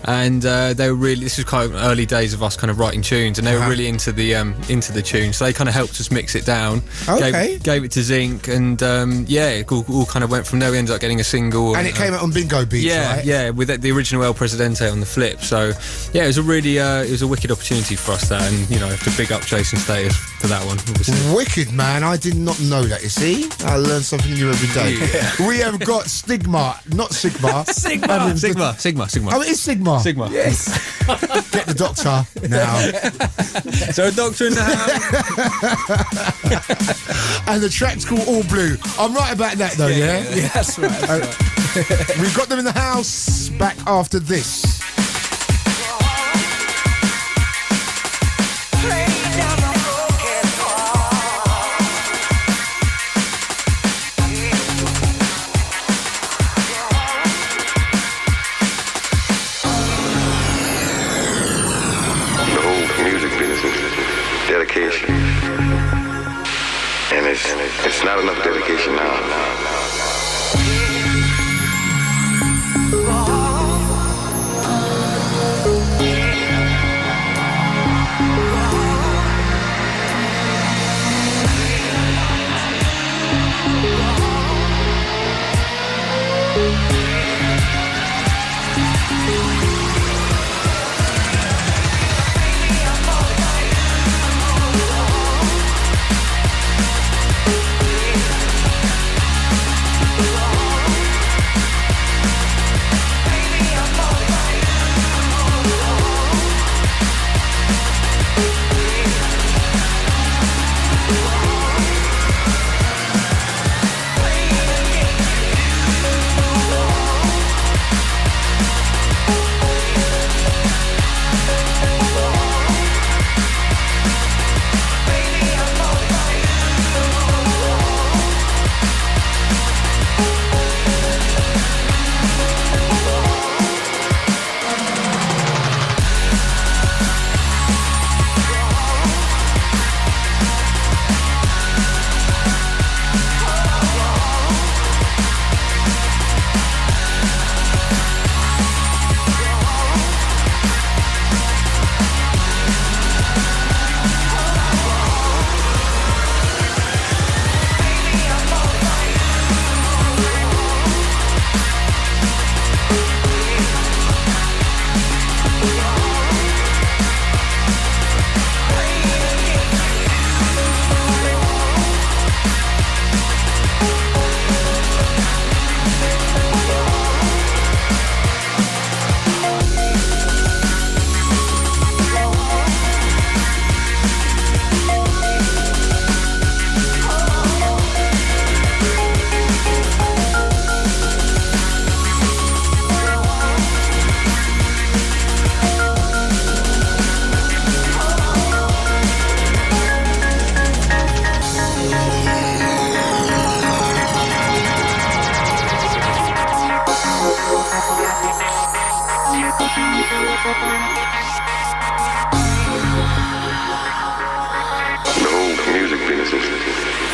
and they were really. This was kind of early days of us kind of writing tunes, and they were really into the tune. So they kind of helped us mix it down. Okay. Gave it to Zinc, and it all kind of went from there. We ended up getting a single, and it came out on Bingo Beats, right? Yeah, with the original El Presidente on the flip. So yeah, it was a really it was a wicked opportunity for us there, and you know, I have to big up Chasing Status for that one. Obviously. Wicked, man. I did not know that. You see, I learn something new every day. Yeah. We have got Stigma, not Sigma. Sigma. Oh, it is Sigma. Sigma. Yes. Get the doctor now. So a doctor in the house. And the track's called All Blue. I'm right about that though, yeah? Yeah, that's right. That's right. We've got them in the house. Back after this. Dedication, and it's not enough dedication now.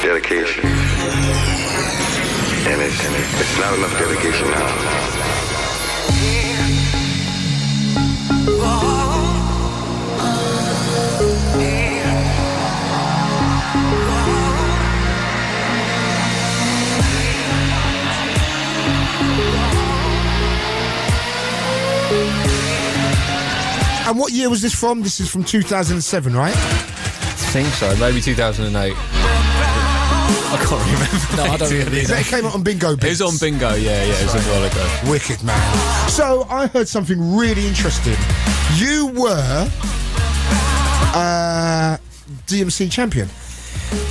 Dedication, and it's not enough dedication now. And what year was this from? This is from 2007, right? I think so, maybe 2008. I can't remember. No, I don't remember. It came out on Bingo Beats. It was on Bingo, yeah, it was a while ago. Wicked, man. So, I heard something really interesting. You were DMC champion.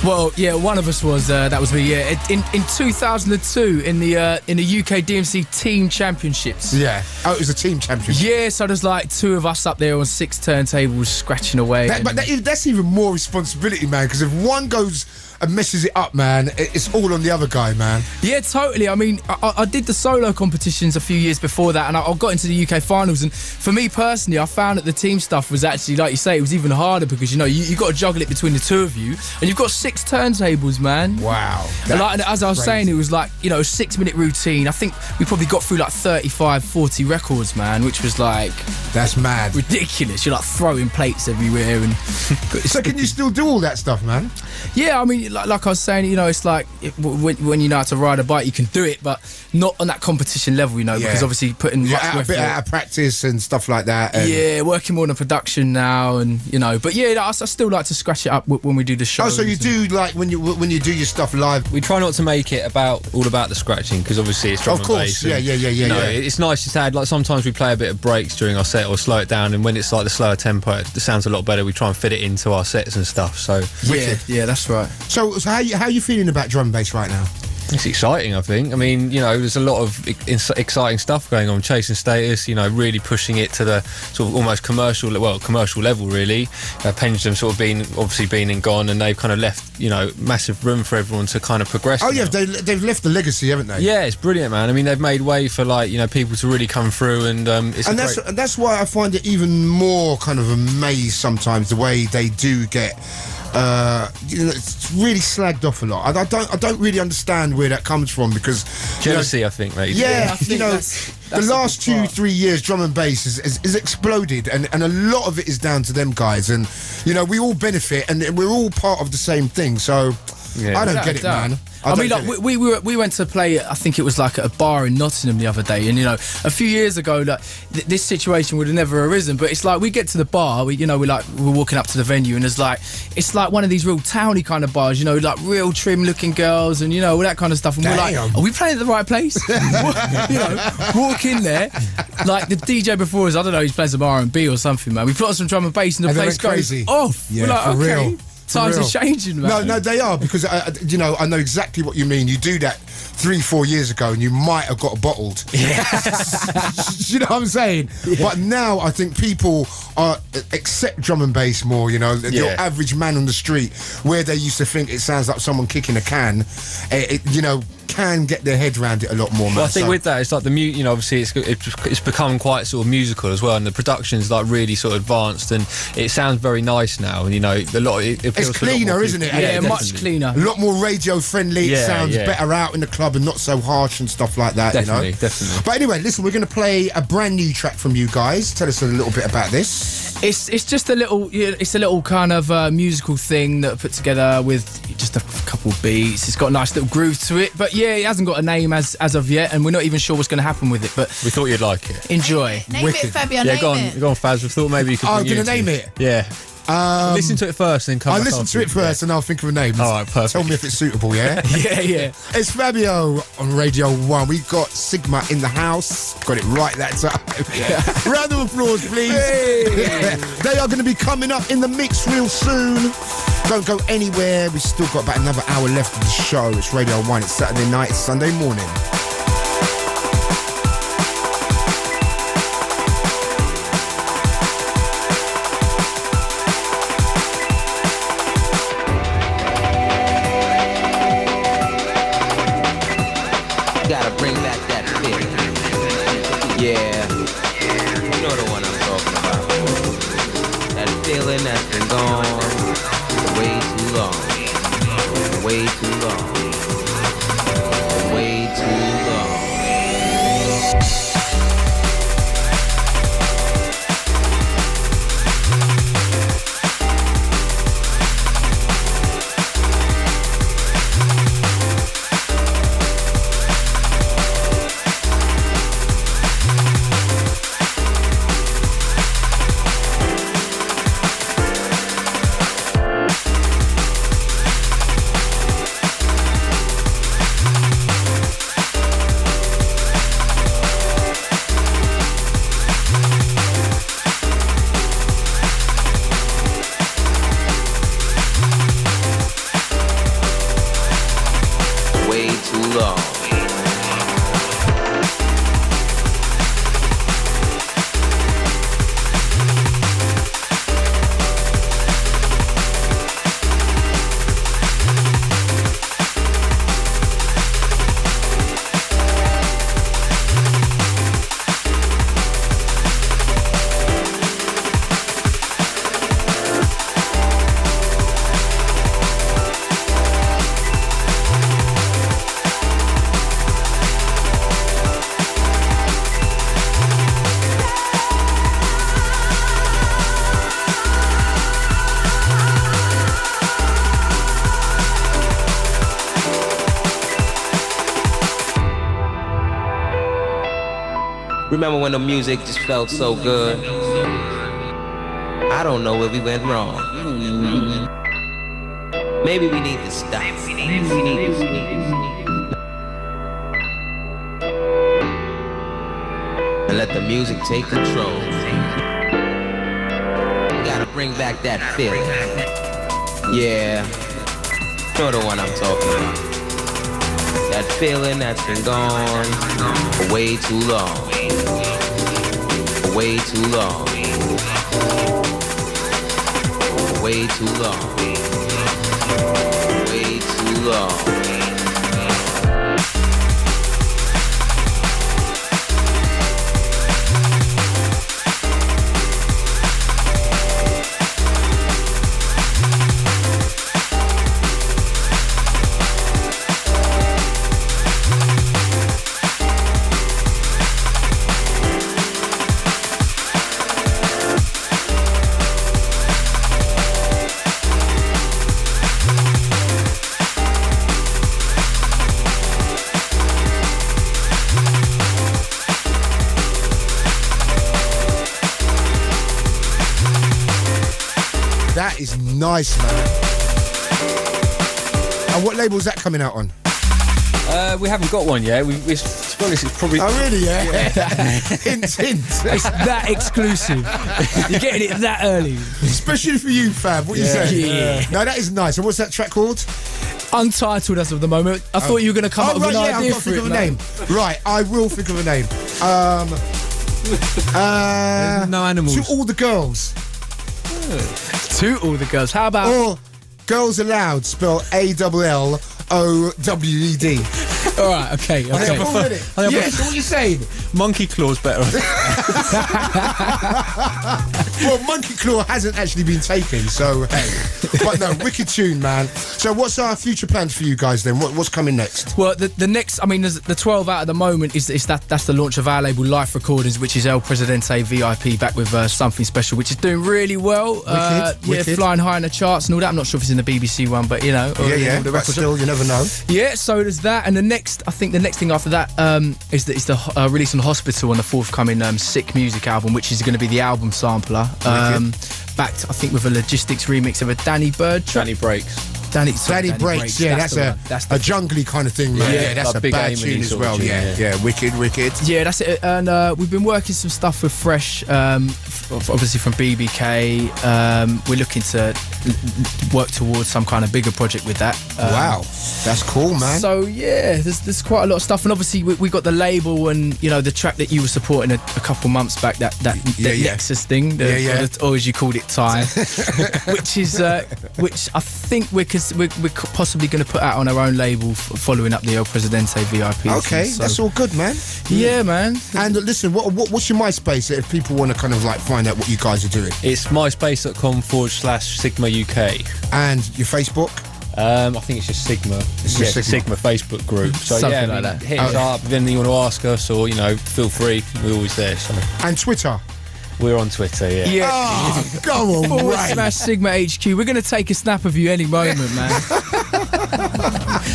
Well, yeah, one of us was. That was me. Yeah, in 2002 in the UK DMC Team Championships. Yeah. Oh, it was a team championship. Yeah, so there's like two of us up there on 6 turntables scratching away. That's even more responsibility, man. Because if one goes and messes it up, man, it's all on the other guy, man. Yeah, totally. I mean, I did the solo competitions a few years before that, and I got into the UK finals. And for me personally, I found that the team stuff was actually, like you say, it was even harder because you got to juggle it between the two of you, and you've got 6 turntables, man. Wow. And as I was saying, it was like, a 6-minute routine. I think we probably got through like 35, 40 records, man, which was like, that's mad, ridiculous. You're like throwing plates everywhere. And so can you still do all that stuff, man? Yeah, I mean, like I was saying, it's like when you know how to ride a bike, you can do it, but not on that competition level, because obviously putting a bit out of practice and stuff like that. And yeah, working more on production now, and but yeah, I still like to scratch it up when we do the show. Oh, so you do like when you do your stuff live? We try not to make it all about the scratching, because obviously it's drum and bass. Yeah. It's nice just to add, like sometimes we play a bit of breaks during our set or slow it down, and when it's like the slower tempo, it sounds a lot better. We try and fit it into our sets and stuff. So yeah, that's right. So how are you feeling about drum and bass right now? It's exciting, I think. I mean, there's a lot of exciting stuff going on. Chasing Status, really pushing it to the sort of almost commercial level, really. Pendulum sort of been and gone, and they've kind of left, massive room for everyone to kind of progress. Oh yeah, they've left the legacy, haven't they? Yeah, it's brilliant, man. I mean, they've made way for people to really come through, and that's why I find it even more kind of amazed sometimes the way they do get. It's really slagged off a lot. I don't really understand where that comes from, because jealousy, I think, maybe. Yeah, I think the last 2-3 years, drum and bass is exploded, and a lot of it is down to them guys, and we all benefit, and we're all part of the same thing. So I don't get it, man. I mean, like we went to play. I think it was like at a bar in Nottingham the other day, and a few years ago, like this situation would have never arisen. But it's like we get to the bar, we're walking up to the venue, and it's like one of these real towny kind of bars, like real trim looking girls, and all that kind of stuff. And we're like, are we playing at the right place? Walk in there, like the DJ before us, I don't know, he's playing some R&B or something, man. We put on some drum and bass, and the place goes off. Yeah, we're like, for okay. real. Times are changing, man. No, they are, because I know exactly what you mean. You do that 3-4 years ago, and you might have got bottled. Yeah. You know what I'm saying? Yeah. But now I think people accept drum and bass more. Your average man on the street, where they used to think it sounds like someone kicking a can, can get their head around it a lot more, man. Well, I think with that, it's like the obviously it's become quite sort of musical as well, and the production's like really sort of advanced, and it sounds very nice now. And a lot. It's cleaner, isn't it? Yeah, much cleaner. A lot more radio friendly. It sounds better out in the club and not so harsh and stuff like that. Definitely. But anyway, listen, we're going to play a brand new track from you guys. Tell us a little bit about this. It's just a little kind of musical thing that I put together with just a couple beats. It's got a nice little groove to it, but yeah, it hasn't got a name as of yet, and we're not even sure what's going to happen with it. But we thought you'd like it. Enjoy. Name it, Fabio. Yeah, go on, Faz. We thought maybe you could. Oh, I'm going to name it. Yeah. Listen to it first, then come back. I'll listen to it first, and I'll think of a name. All right, perfect. Tell me if it's suitable, yeah? Yeah. It's Fabio on Radio 1. We've got Sigma in the house. Got it right that time. Yeah. Round of applause, please. Hey. They are going to be coming up in the mix real soon. Don't go anywhere. We've still got about another hour left of the show. It's Radio 1. It's Saturday night. It's Sunday morning. Yeah, you know the one I'm talking about. That feeling that's been gone for way too long. Way too long. Way too long. Remember when the music just felt so good? I don't know where we went wrong. Maybe we need to stop. And let the music take control. We gotta bring back that feeling. Yeah, you know the one I'm talking about. That feeling that's been gone for way too long. For way too long. For way too long. Way too long. That is nice, man. And what label is that coming out on? We haven't got one yet. To be honest, it's probably... Oh, really, yeah? Hint. It's that exclusive. You're getting it that early. Especially for you, Fab. What you say? Yeah. No, that is nice. And what's that track called? Untitled as of the moment. I thought you were going to come up with an idea I've got to for think it. of a name. Right, I will think of a name. No animals. To All the Girls. To All the Girls. How about... Or Girls Aloud, spelled ALLOWED. All right, okay. Yeah, so what you saying? Monkey Claw's better. Well, Monkey Claw hasn't actually been taken, so hey. But no, wicked tune, man. So what's our future plans for you guys then? What's coming next? Well, the next, I mean, the 12 out at the moment is that's the launch of our label Life Recordings, which is El Presidente VIP back with something special, which is doing really well. Wicked. Flying high in the charts and all that. I'm not sure if it's in the BBC one, but you know. Yeah. But still, you never know. Yeah, so there's that, and I think the next thing after that is the release on Hospital on the forthcoming Sick Music album, which is going to be the album sampler. Backed, I think, with a Logistics remix of a Danny Bird track. Danny Breaks. Danny Breaks. Yeah, that's a jungly kind of thing, man. Yeah, that's like a bad Big tune as well. Tune, Yeah, wicked. Yeah, that's it. And we've been working some stuff with Fresh, obviously from BBK. We're looking to work towards some kind of bigger project with that. Wow, that's cool, man. So yeah, there's quite a lot of stuff, and obviously we got the label and the track that you were supporting a couple months back, that Nexus thing, or as you called it, Time, which I think we're possibly going to put out on our own label following up the El Presidente VIP. Okay, so that's all good, man. Yeah, man. And listen, what's your MySpace if people want to kind of like find out what you guys are doing? It's myspace.com/Sigma UK. And your Facebook? I think it's just Sigma. It's just Sigma Facebook group. So something like that. Hit us up if anything you want to ask us, or feel free. We're always there. So. And Twitter. We're on Twitter, yeah. Oh, go on, right. /Sigma HQ. We're going to take a snap of you any moment, man.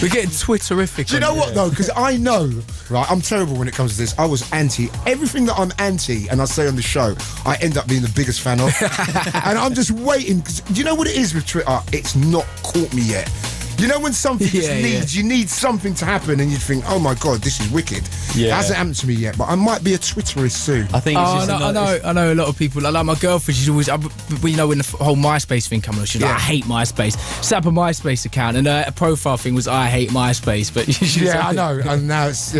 We're getting Twitterific. Do you know what, though? Because I know, right, I'm terrible when it comes to this. I was anti. Everything that I'm anti, and I say on the show, I end up being the biggest fan of. And I'm just waiting. Cause do you know what it is with Twitter? It's not caught me yet. You know when something you need something to happen and you think, oh my God, this is wicked. Yeah. It hasn't happened to me yet, but I might be a Twitterist soon. I think I know a lot of people. Like my girlfriend, she's always, when the whole MySpace thing came on, she's like, I hate MySpace. Set up a MySpace account, and her profile thing was, I hate MySpace. But I know. And now it's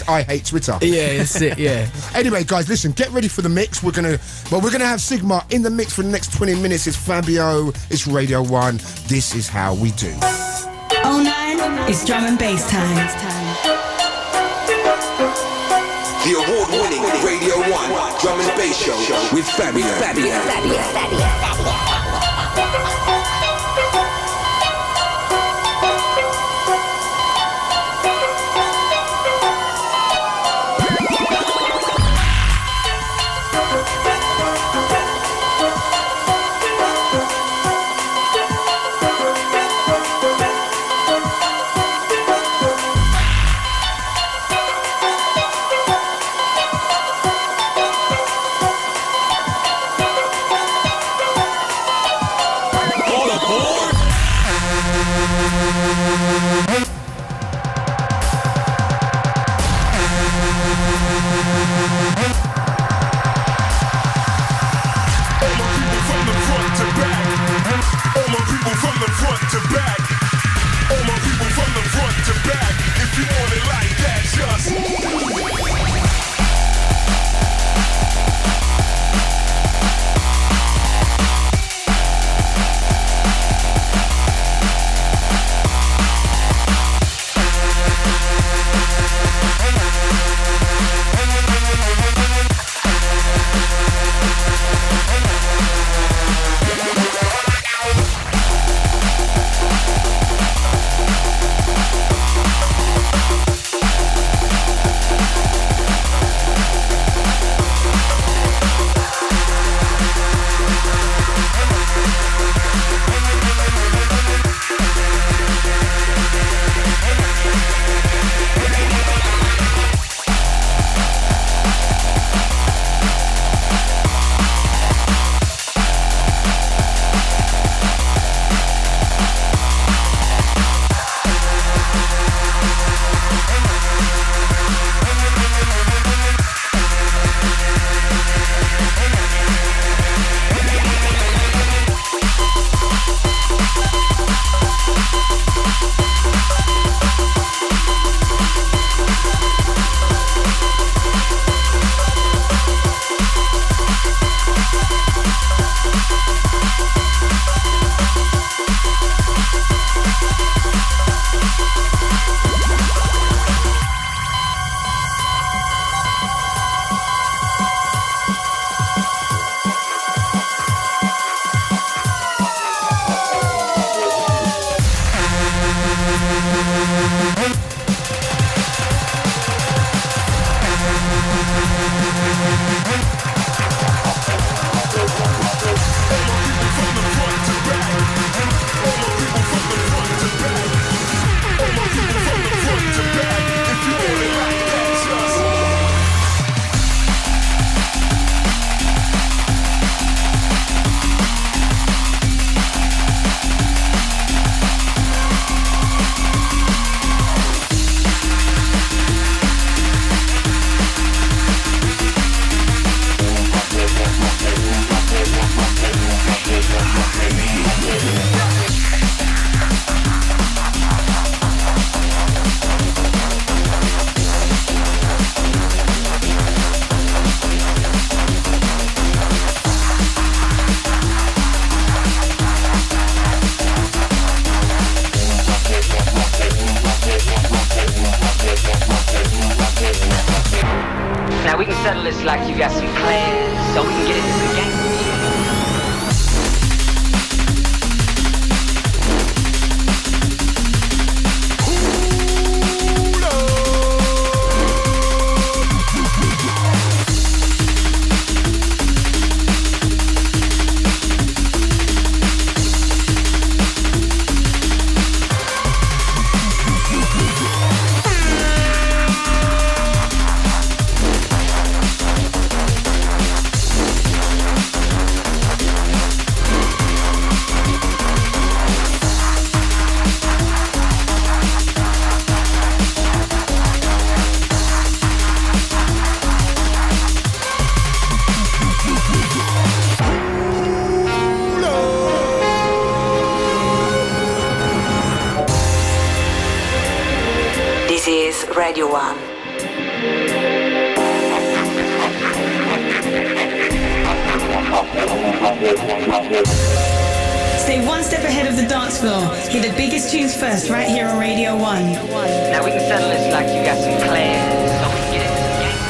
I hate Twitter. Yeah, that's it. Yeah. Anyway, guys, listen, get ready for the mix. We're gonna have Sigma in the mix for the next 20 minutes. It's Fabio. It's Radio 1. This is how we do. 09, it's drum and bass time. The award-winning Radio 1 Drum and Bass Show with Fabio. Now we can settle this like you got some plans, so we can get into some gangster shit. Radio 1. Stay one step ahead of the dance floor. Hear the biggest tunes first, right here on Radio 1. Now we can settle this like you got some plans, so we can get into some gangster.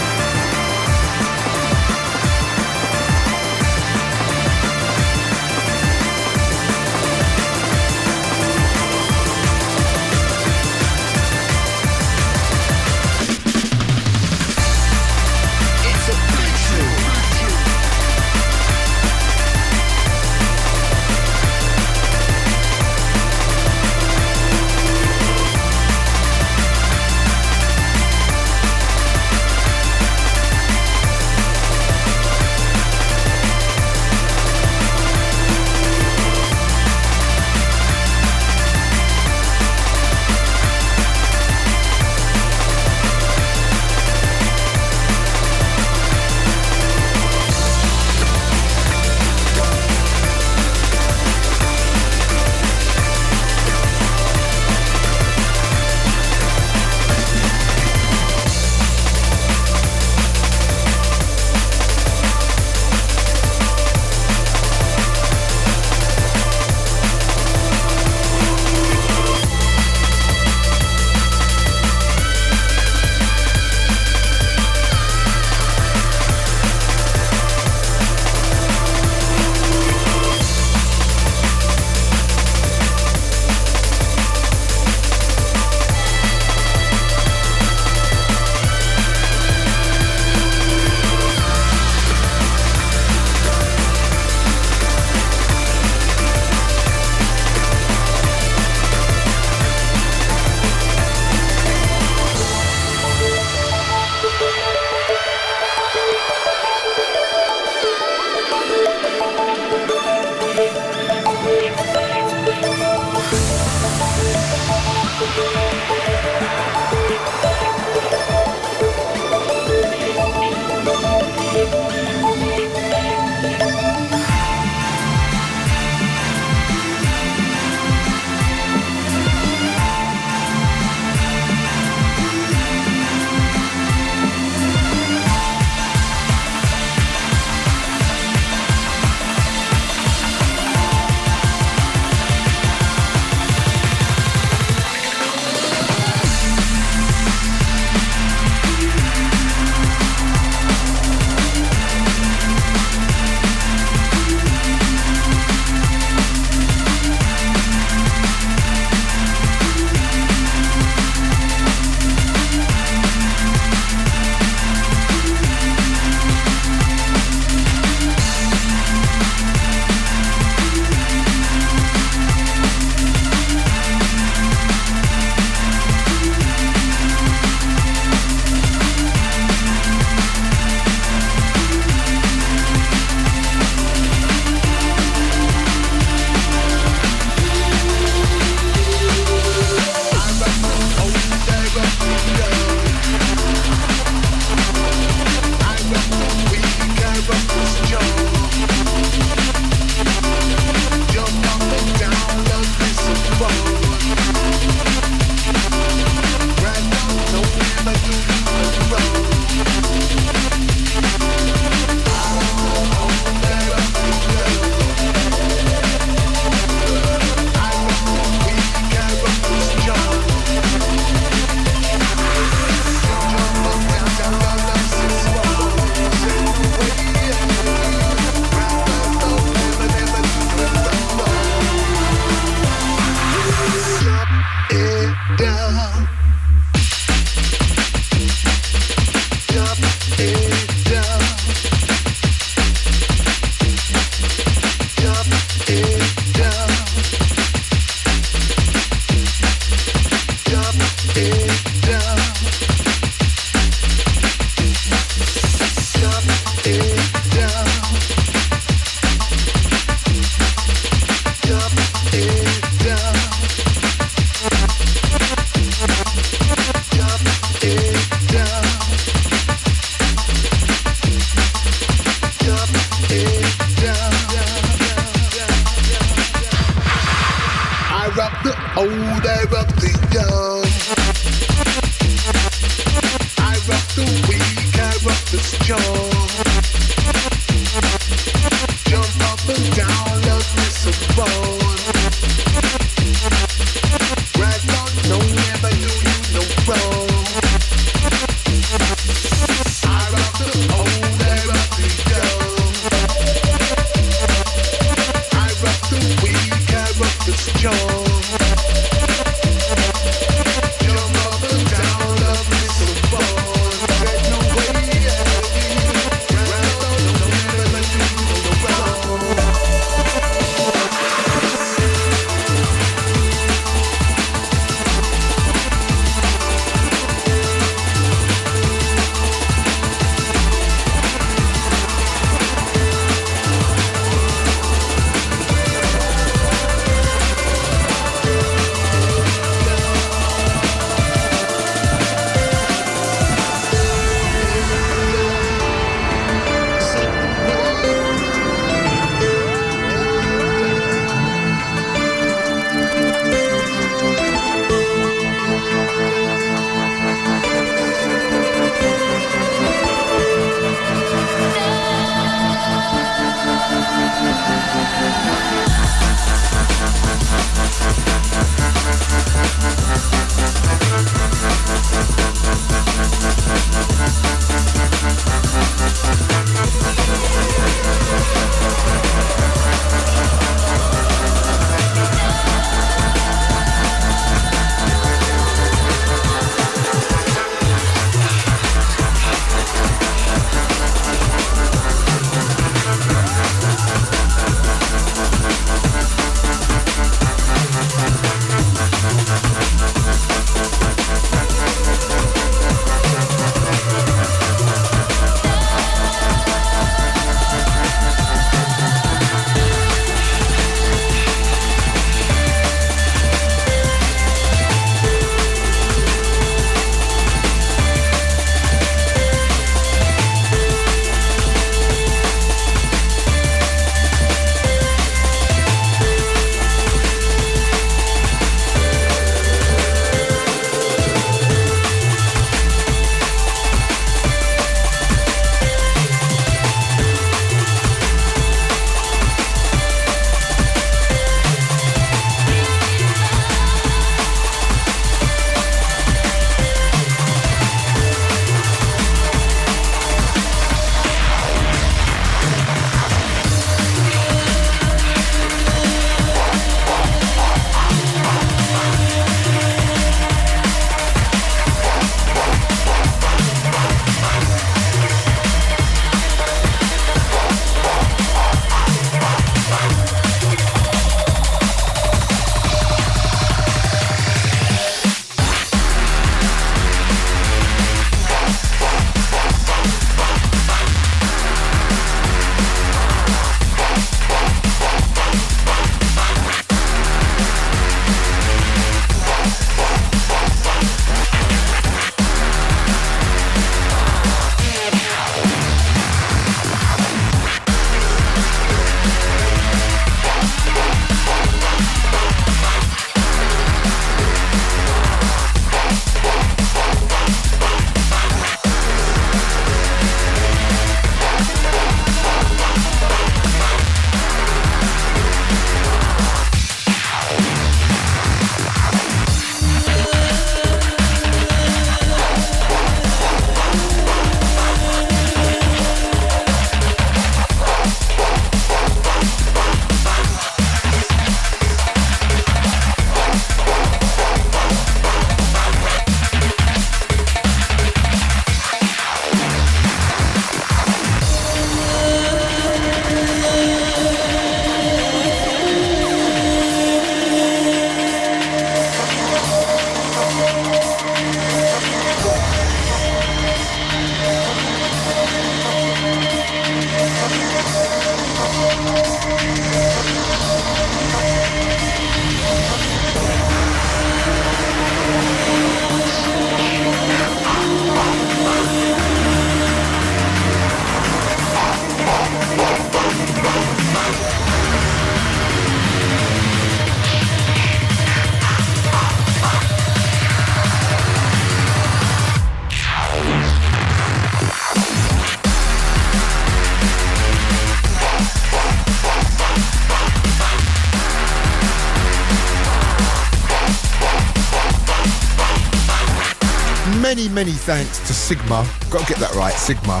many thanks to Sigma. Got to get that right, Sigma.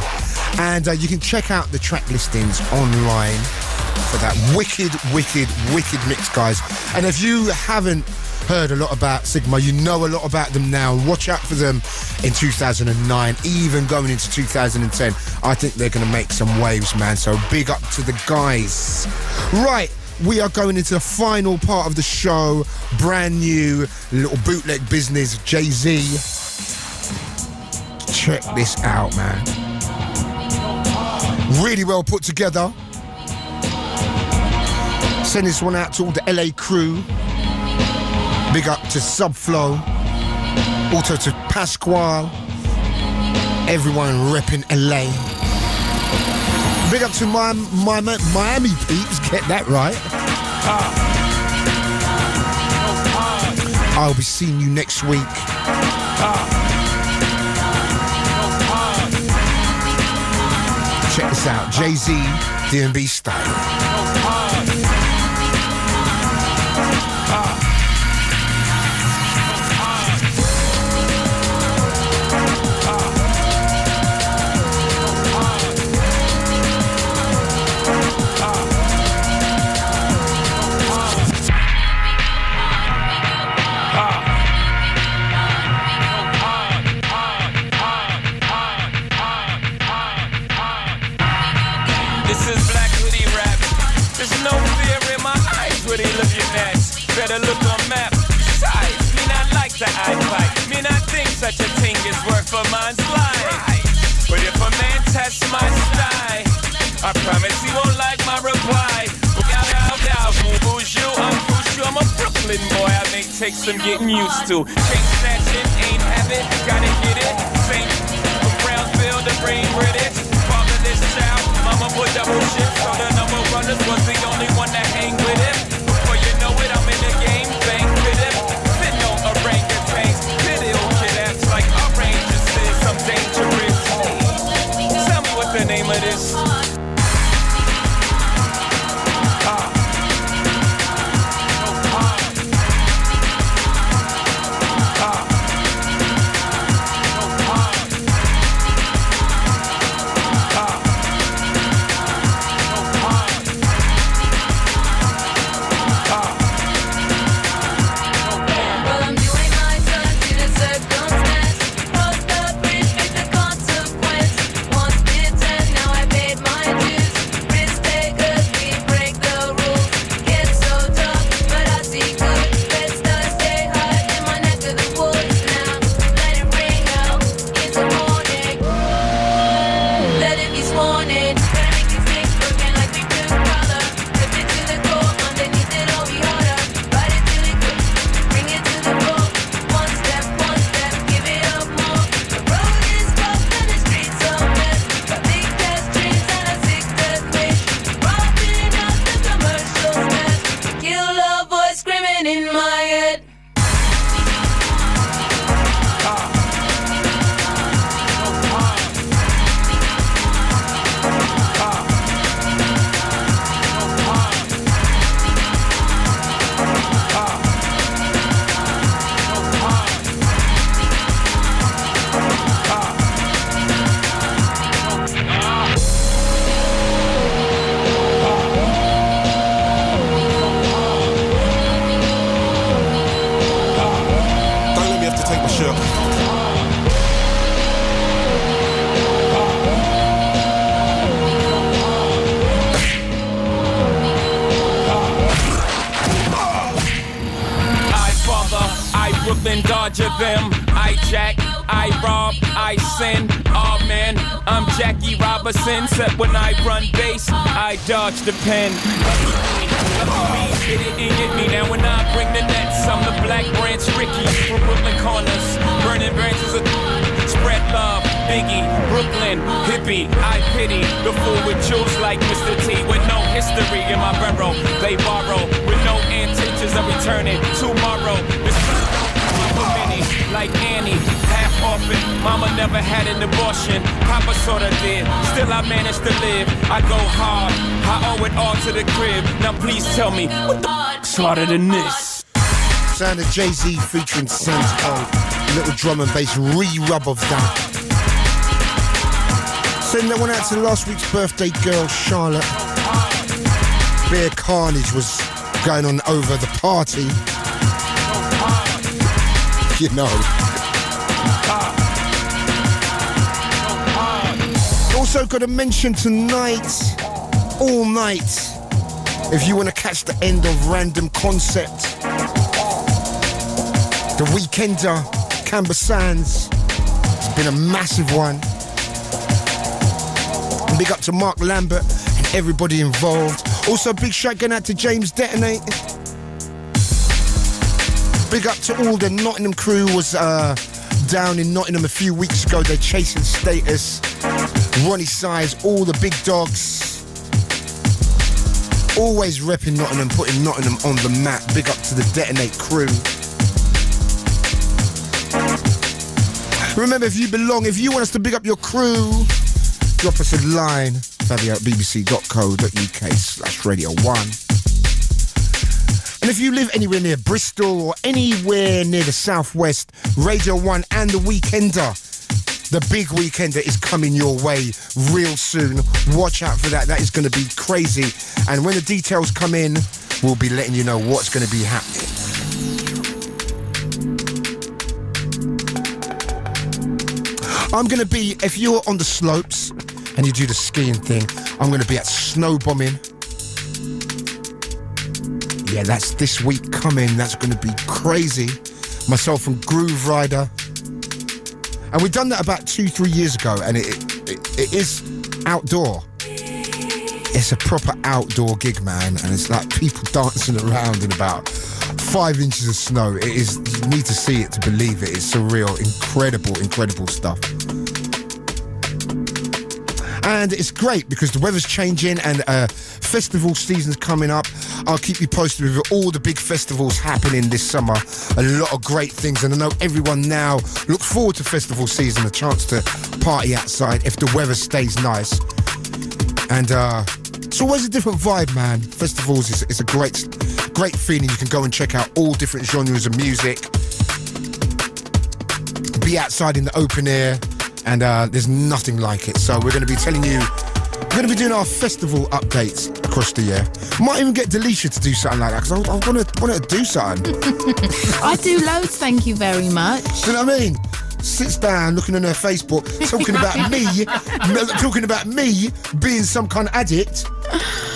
And you can check out the track listings online for that wicked mix, guys. And if you haven't heard a lot about Sigma, you know a lot about them now. Watch out for them in 2009, even going into 2010. I think they're going to make some waves, man. So big up to the guys. Right, we are going into the final part of the show. Brand new little bootleg business, Jay-Z. Check this out, man. Really well put together. Send this one out to all the LA crew. Big up to Subflow. Also to Pasquale. Everyone repping LA. Big up to my Miami peeps. Get that right. I'll be seeing you next week. Check this out. Jay-Z, DN'B style. Better look on map. Besides, me not like the iPod. Me not think such a thing is worth for man's life. But if a man tests my style, I promise he won't like my reply. I'm a Brooklyn boy. I may take some getting used to. Chain snatching ain't habit. Gotta get it. Same from Brownsville to Brain British. Fatherless child. Mama put double shit. So the number runners was the only one that hang with it. Know it, I'm in the game, bang, fit it. Fit no orangutans, fit ill kid acts like oranges is. I'm dangerous. Tell me what the name of this. Dodger them, I jack, I rob, I sin. Oh man, I'm Jackie Robinson. Except when I run bass, I dodge the pen. Hit it and hit me. Now when I bring the nets, I'm the Black Branch Ricky from Brooklyn corners. Burning branches of spread love. Biggie, Brooklyn, hippie, I pity the fool with jewels like Mr. T. With no history in my barrel, they borrow. With no intentions of returning tomorrow. The sun don't for many, like Annie, half orphan. Mama never had an abortion, Papa sorta did. Still I managed to live, I go hard. I owe it all to the crib. Now please tell me, what the f***'s harder than this? sound of Jay-Z featuring Santico. A little drum and bass re-rub of that. Send that one out to last week's birthday girl, Charlotte. Bear carnage was going on over the party. You know. Also got to mention tonight, all night, if you want to catch the end of Random Concept, the Weekender, Canberra Sands, it's been a massive one. And big up to Mark Lambert and everybody involved. Also big shout going out to James Detonate. Big up to all the Nottingham crew was down in Nottingham a few weeks ago. They're chasing status. Ronnie Size, all the big dogs. Always repping Nottingham, putting Nottingham on the map. Big up to the Detonate crew. Remember, if you belong, if you want us to big up your crew, drop us a line, fabio@bbc.co.uk/Radio1. And if you live anywhere near Bristol or anywhere near the southwest, Radio 1 and the Weekender, the big Weekender is coming your way real soon. Watch out for that. That is going to be crazy. And when the details come in, we'll be letting you know what's going to be happening. I'm going to be, if you're on the slopes and you do the skiing thing, I'm going to be at snow bombing. Yeah, that's this week coming. That's going to be crazy. Myself and Groovrider. And we've done that about 2-3 years ago, and it is outdoor. It's a proper outdoor gig, man, and it's like people dancing around in about 5 inches of snow. It is, you need to see it to believe it. It's surreal, incredible stuff. And it's great because the weather's changing and festival season's coming up. I'll keep you posted with all the big festivals happening this summer. A lot of great things, and I know everyone now looks forward to festival season, a chance to party outside if the weather stays nice. And it's always a different vibe, man. Festivals is a great feeling. You can go and check out all different genres of music. Be outside in the open air. And there's nothing like it. So we're going to be telling you, we're going to be doing our festival updates across the year. Might even get Delisha to do something like that, because I want to do something. I do loads, thank you very much. Do you know what I mean? Sits down, looking on her Facebook, talking about me being some kind of addict.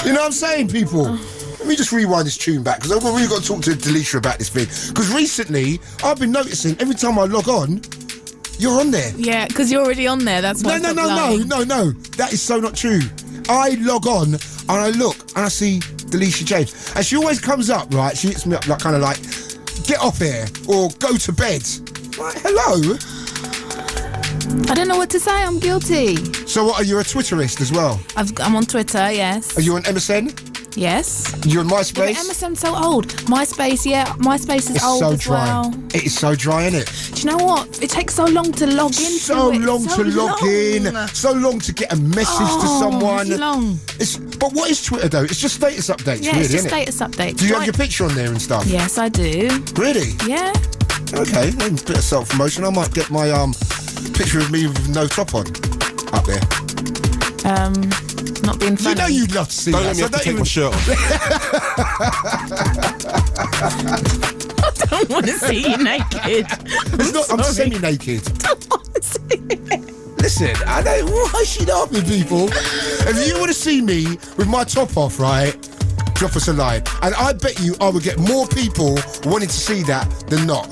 You know what I'm saying, people? Let me just rewind this tune back, because I've really got to talk to Delisha about this thing. Because recently, I've been noticing every time I log on, you're on there. Yeah, because you're already on there. That's why. No. That is so not true. I log on and I look and I see Delisha James, and she always comes up, right? She hits me up like kind of like, get off here or go to bed. Like, hello. I don't know what to say. I'm guilty. So what? Are you a Twitterist as well? I'm on Twitter. Yes. Are you on MSN? Yes. You're on MySpace? Yeah, MSN's so old. MySpace, yeah. MySpace is old as well. It is so dry, isn't it? Do you know what? It takes so long to log in. So long to log in. So long to get a message to someone. It's long. But what is Twitter, though? It's just status updates, yeah, really, it's just isn't status updates. Do you have your picture on there and stuff? Yes, I do. Really? Yeah. Okay, then a bit of self-promotion. I might get my picture of me with no top on up there. Not being funny. You know you'd love to see that. Don't let me have to take my shirt off. I don't want to see you naked. I'm semi-naked. I don't want to see you. Listen, I don't. Why should I be, people? If you want to see me with my top off, right, drop us a line. And I bet you I will get more people wanting to see that than not.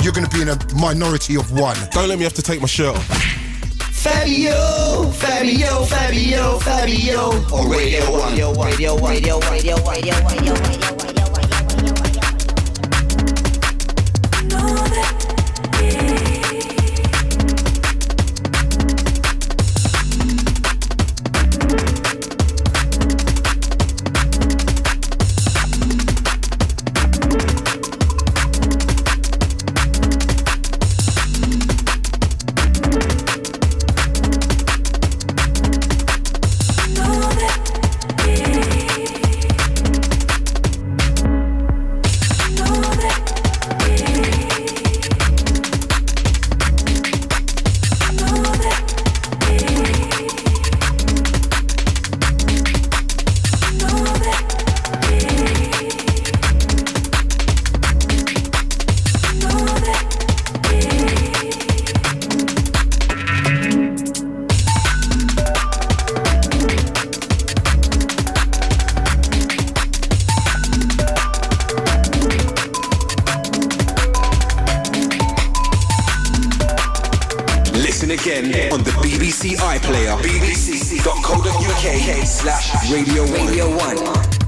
You're going to be in a minority of one. Don't let me have to take my shirt off. Fabio on Radio 1. Listen again on the BBC iPlayer. bbc.co.uk/Radio1.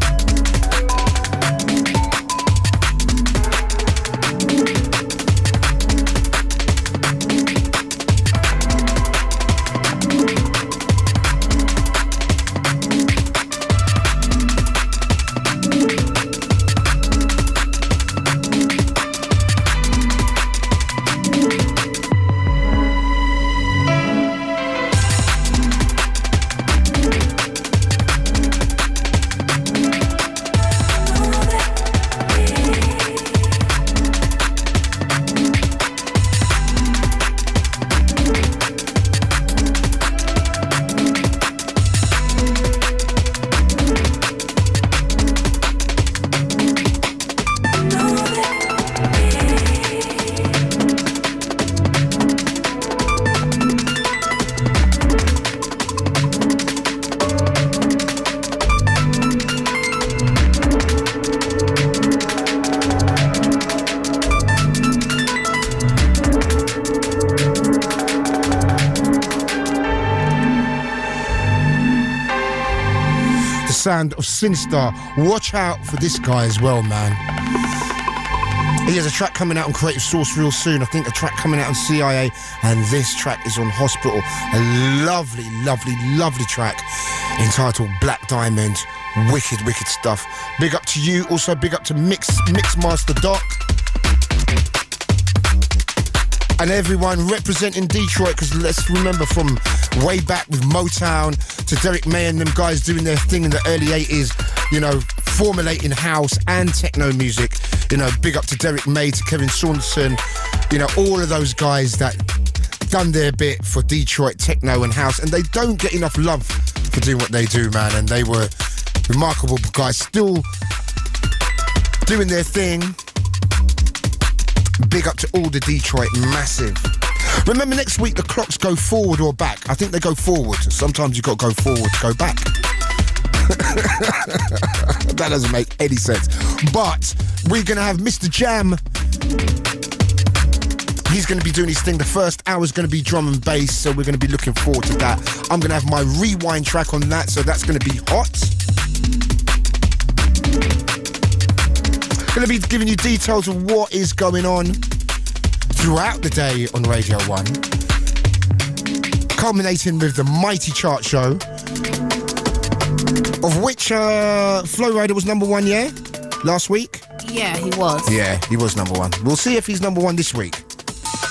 Sound of Sinister. Watch out for this guy as well, man. He has a track coming out on Creative Source real soon. I think a track coming out on CIA, and this track is on Hospital. A lovely, lovely, lovely track entitled Black Diamond. Wicked, wicked stuff. Big up to you. Also big up to Mixmaster Doc. And everyone representing Detroit, because let's remember from way back with Motown to Derek May and them guys doing their thing in the early 80s, you know, formulating house and techno music. You know, big up to Derek May, to Kevin Saunderson, you know, all of those guys that done their bit for Detroit techno and house, and they don't get enough love for doing what they do, man, and they were remarkable guys, still doing their thing. Big up to all the Detroit, massive. Remember, next week the clocks go forward or back. I think they go forward. Sometimes you've got to go forward to go back. That doesn't make any sense. But we're going to have Mr. Jam. He's going to be doing his thing. The first hour is going to be drum and bass, so we're going to be looking forward to that. I'm going to have my rewind track on that, so that's going to be hot. Going to be giving you details of what is going on throughout the day on Radio 1. Culminating with the mighty chart show, of which Flowrider was number one, yeah? Last week? Yeah, he was. Yeah, he was number one. We'll see if he's number one this week.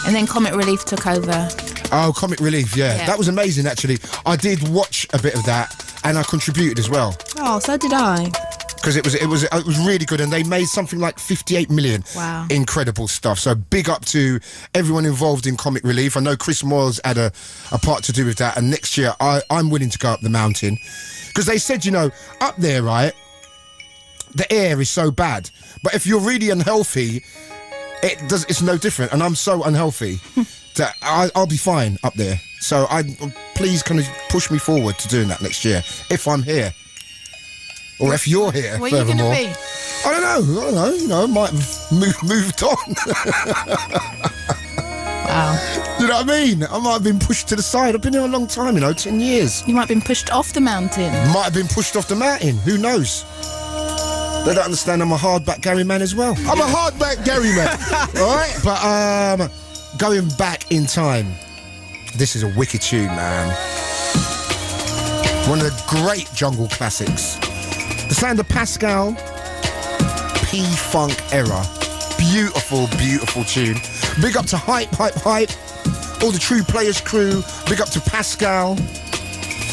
And then Comic Relief took over. Oh, Comic Relief, yeah. That was amazing, actually. I did watch a bit of that, and I contributed as well. Oh, so did I. Because it was really good, and they made something like 58 million. Wow. Incredible stuff. So big up to everyone involved in Comic Relief. I know Chris Moyles had a part to do with that, and next year I'm willing to go up the mountain. Because they said, you know, up there, right, the air is so bad. But if you're really unhealthy, it's no different. And I'm so unhealthy that I'll be fine up there. So please kind of push me forward to doing that next year, if I'm here. Or if you're here, where are you going to be? I don't know. You know, I might have moved on. Wow. You know what I mean? I might have been pushed to the side. I've been here a long time, 10 years. You might have been pushed off the mountain. Might have been pushed off the mountain. Who knows? They don't understand I'm a hardback Gary man as well. I'm a hardback Gary man. All right? But going back in time, this is a wicked tune, man. One of the great jungle classics. The sound of Pascal, P-Funk Era. Beautiful, beautiful tune. Big up to Hype. All the True Players crew. Big up to Pascal.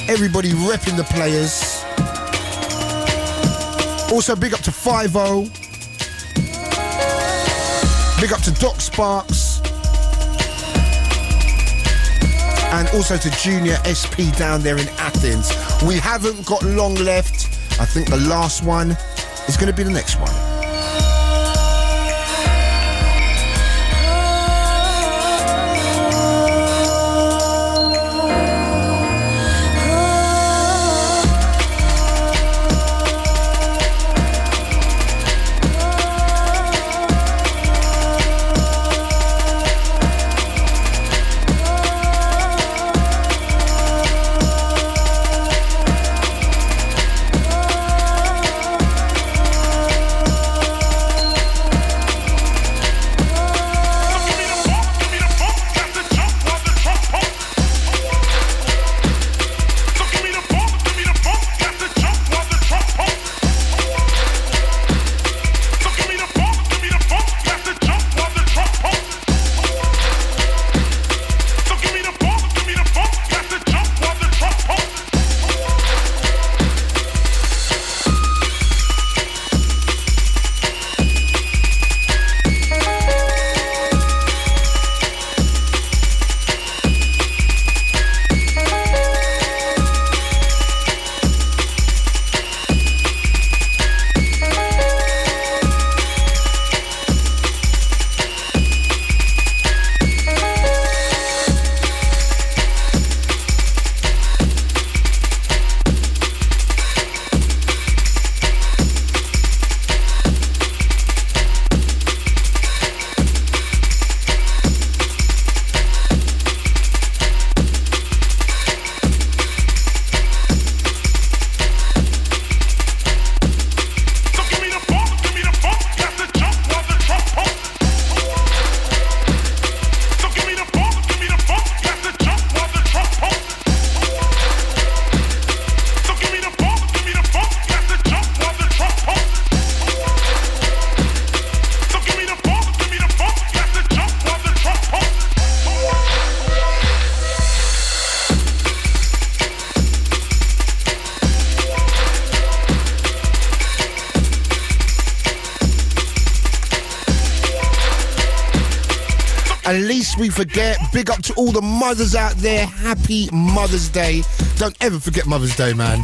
Everybody repping the players. Also big up to 5-0. Big up to Doc Sparks. And also to Junior SP down there in Athens. We haven't got long left. I think the last one is going to be the next one. And least we forget, big up to all the mothers out there. Happy Mother's Day. Don't ever forget Mother's Day, man.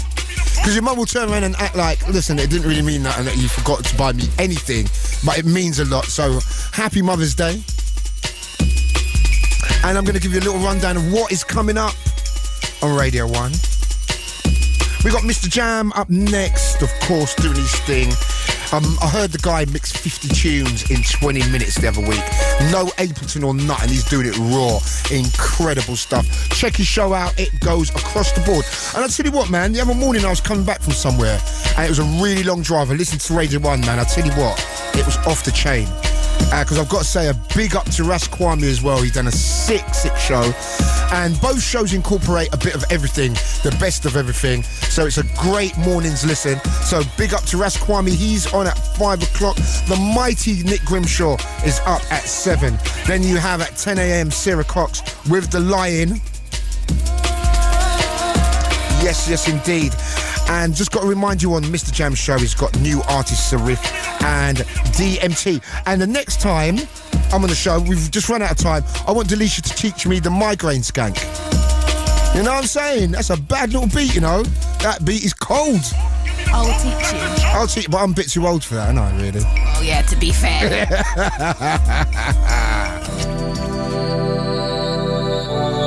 Because your mum will turn around and act like, listen, it didn't really mean that and that you forgot to buy me anything. But it means a lot. So, happy Mother's Day. And I'm going to give you a little rundown of what is coming up on Radio 1. We got Mr. Jam up next, of course, doing his thing. I heard the guy mix 50 tunes in 20 minutes the other week. No Ableton or nothing, he's doing it raw. Incredible stuff. Check his show out, it goes across the board. And I'll tell you what, man, the other morning I was coming back from somewhere and it was a really long drive. I listened to Radio 1, man, I'll tell you what, it was off the chain. Because I've got to say a big up to Ras Kwame as well. He's done a sick show. And both shows incorporate a bit of everything, the best of everything. So it's a great morning's listen. So big up to Ras Kwame. He's on at 5 o'clock. The mighty Nick Grimshaw is up at 7. Then you have at 10 a.m. Sarah Cox with The Lion. Yes, indeed. And just got to remind you on Mr. Jam's show, he's got new artists, Sarif and DMT. And the next time I'm on the show, we've just run out of time, I want Delisha to teach me the migraine skank. You know what I'm saying? That's a bad little beat, you know? That beat is cold. I'll teach you. I'll teach you, but I'm a bit too old for that, aren't I, really? Oh, yeah, to be fair.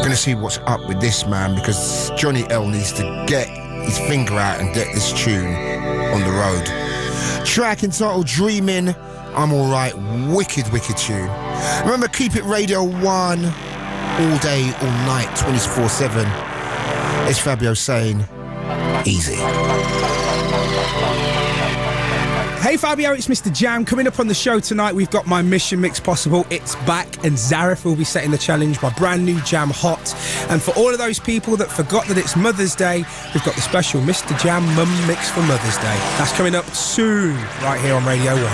Gonna see what's up with this, man, because Johnny L needs to get his finger out and get this tune on the road. Track entitled Dreamin', I'm Alright, wicked tune. Remember, keep it Radio 1 all day, all night, 24/7. It's Fabio saying, easy. Hey Fabio, it's Mr. Jam. Coming up on the show tonight, we've got my Mission Mix Possible. It's back, and Zareth will be setting the challenge by brand new Jam Hot. And for all of those people that forgot that it's Mother's Day, we've got the special Mr. Jam Mum Mix for Mother's Day. That's coming up soon, right here on Radio 1.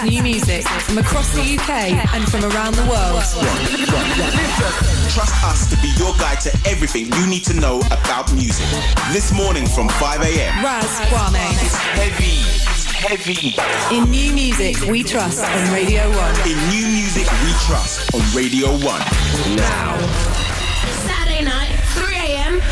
New music from across the UK and from around the world. Trust us to be your guide to everything you need to know about music. This morning from 5 a.m. Ras Kwame. It's heavy. In new music we trust on Radio 1. In new music we trust on Radio 1. Now. Saturday night, 3 a.m.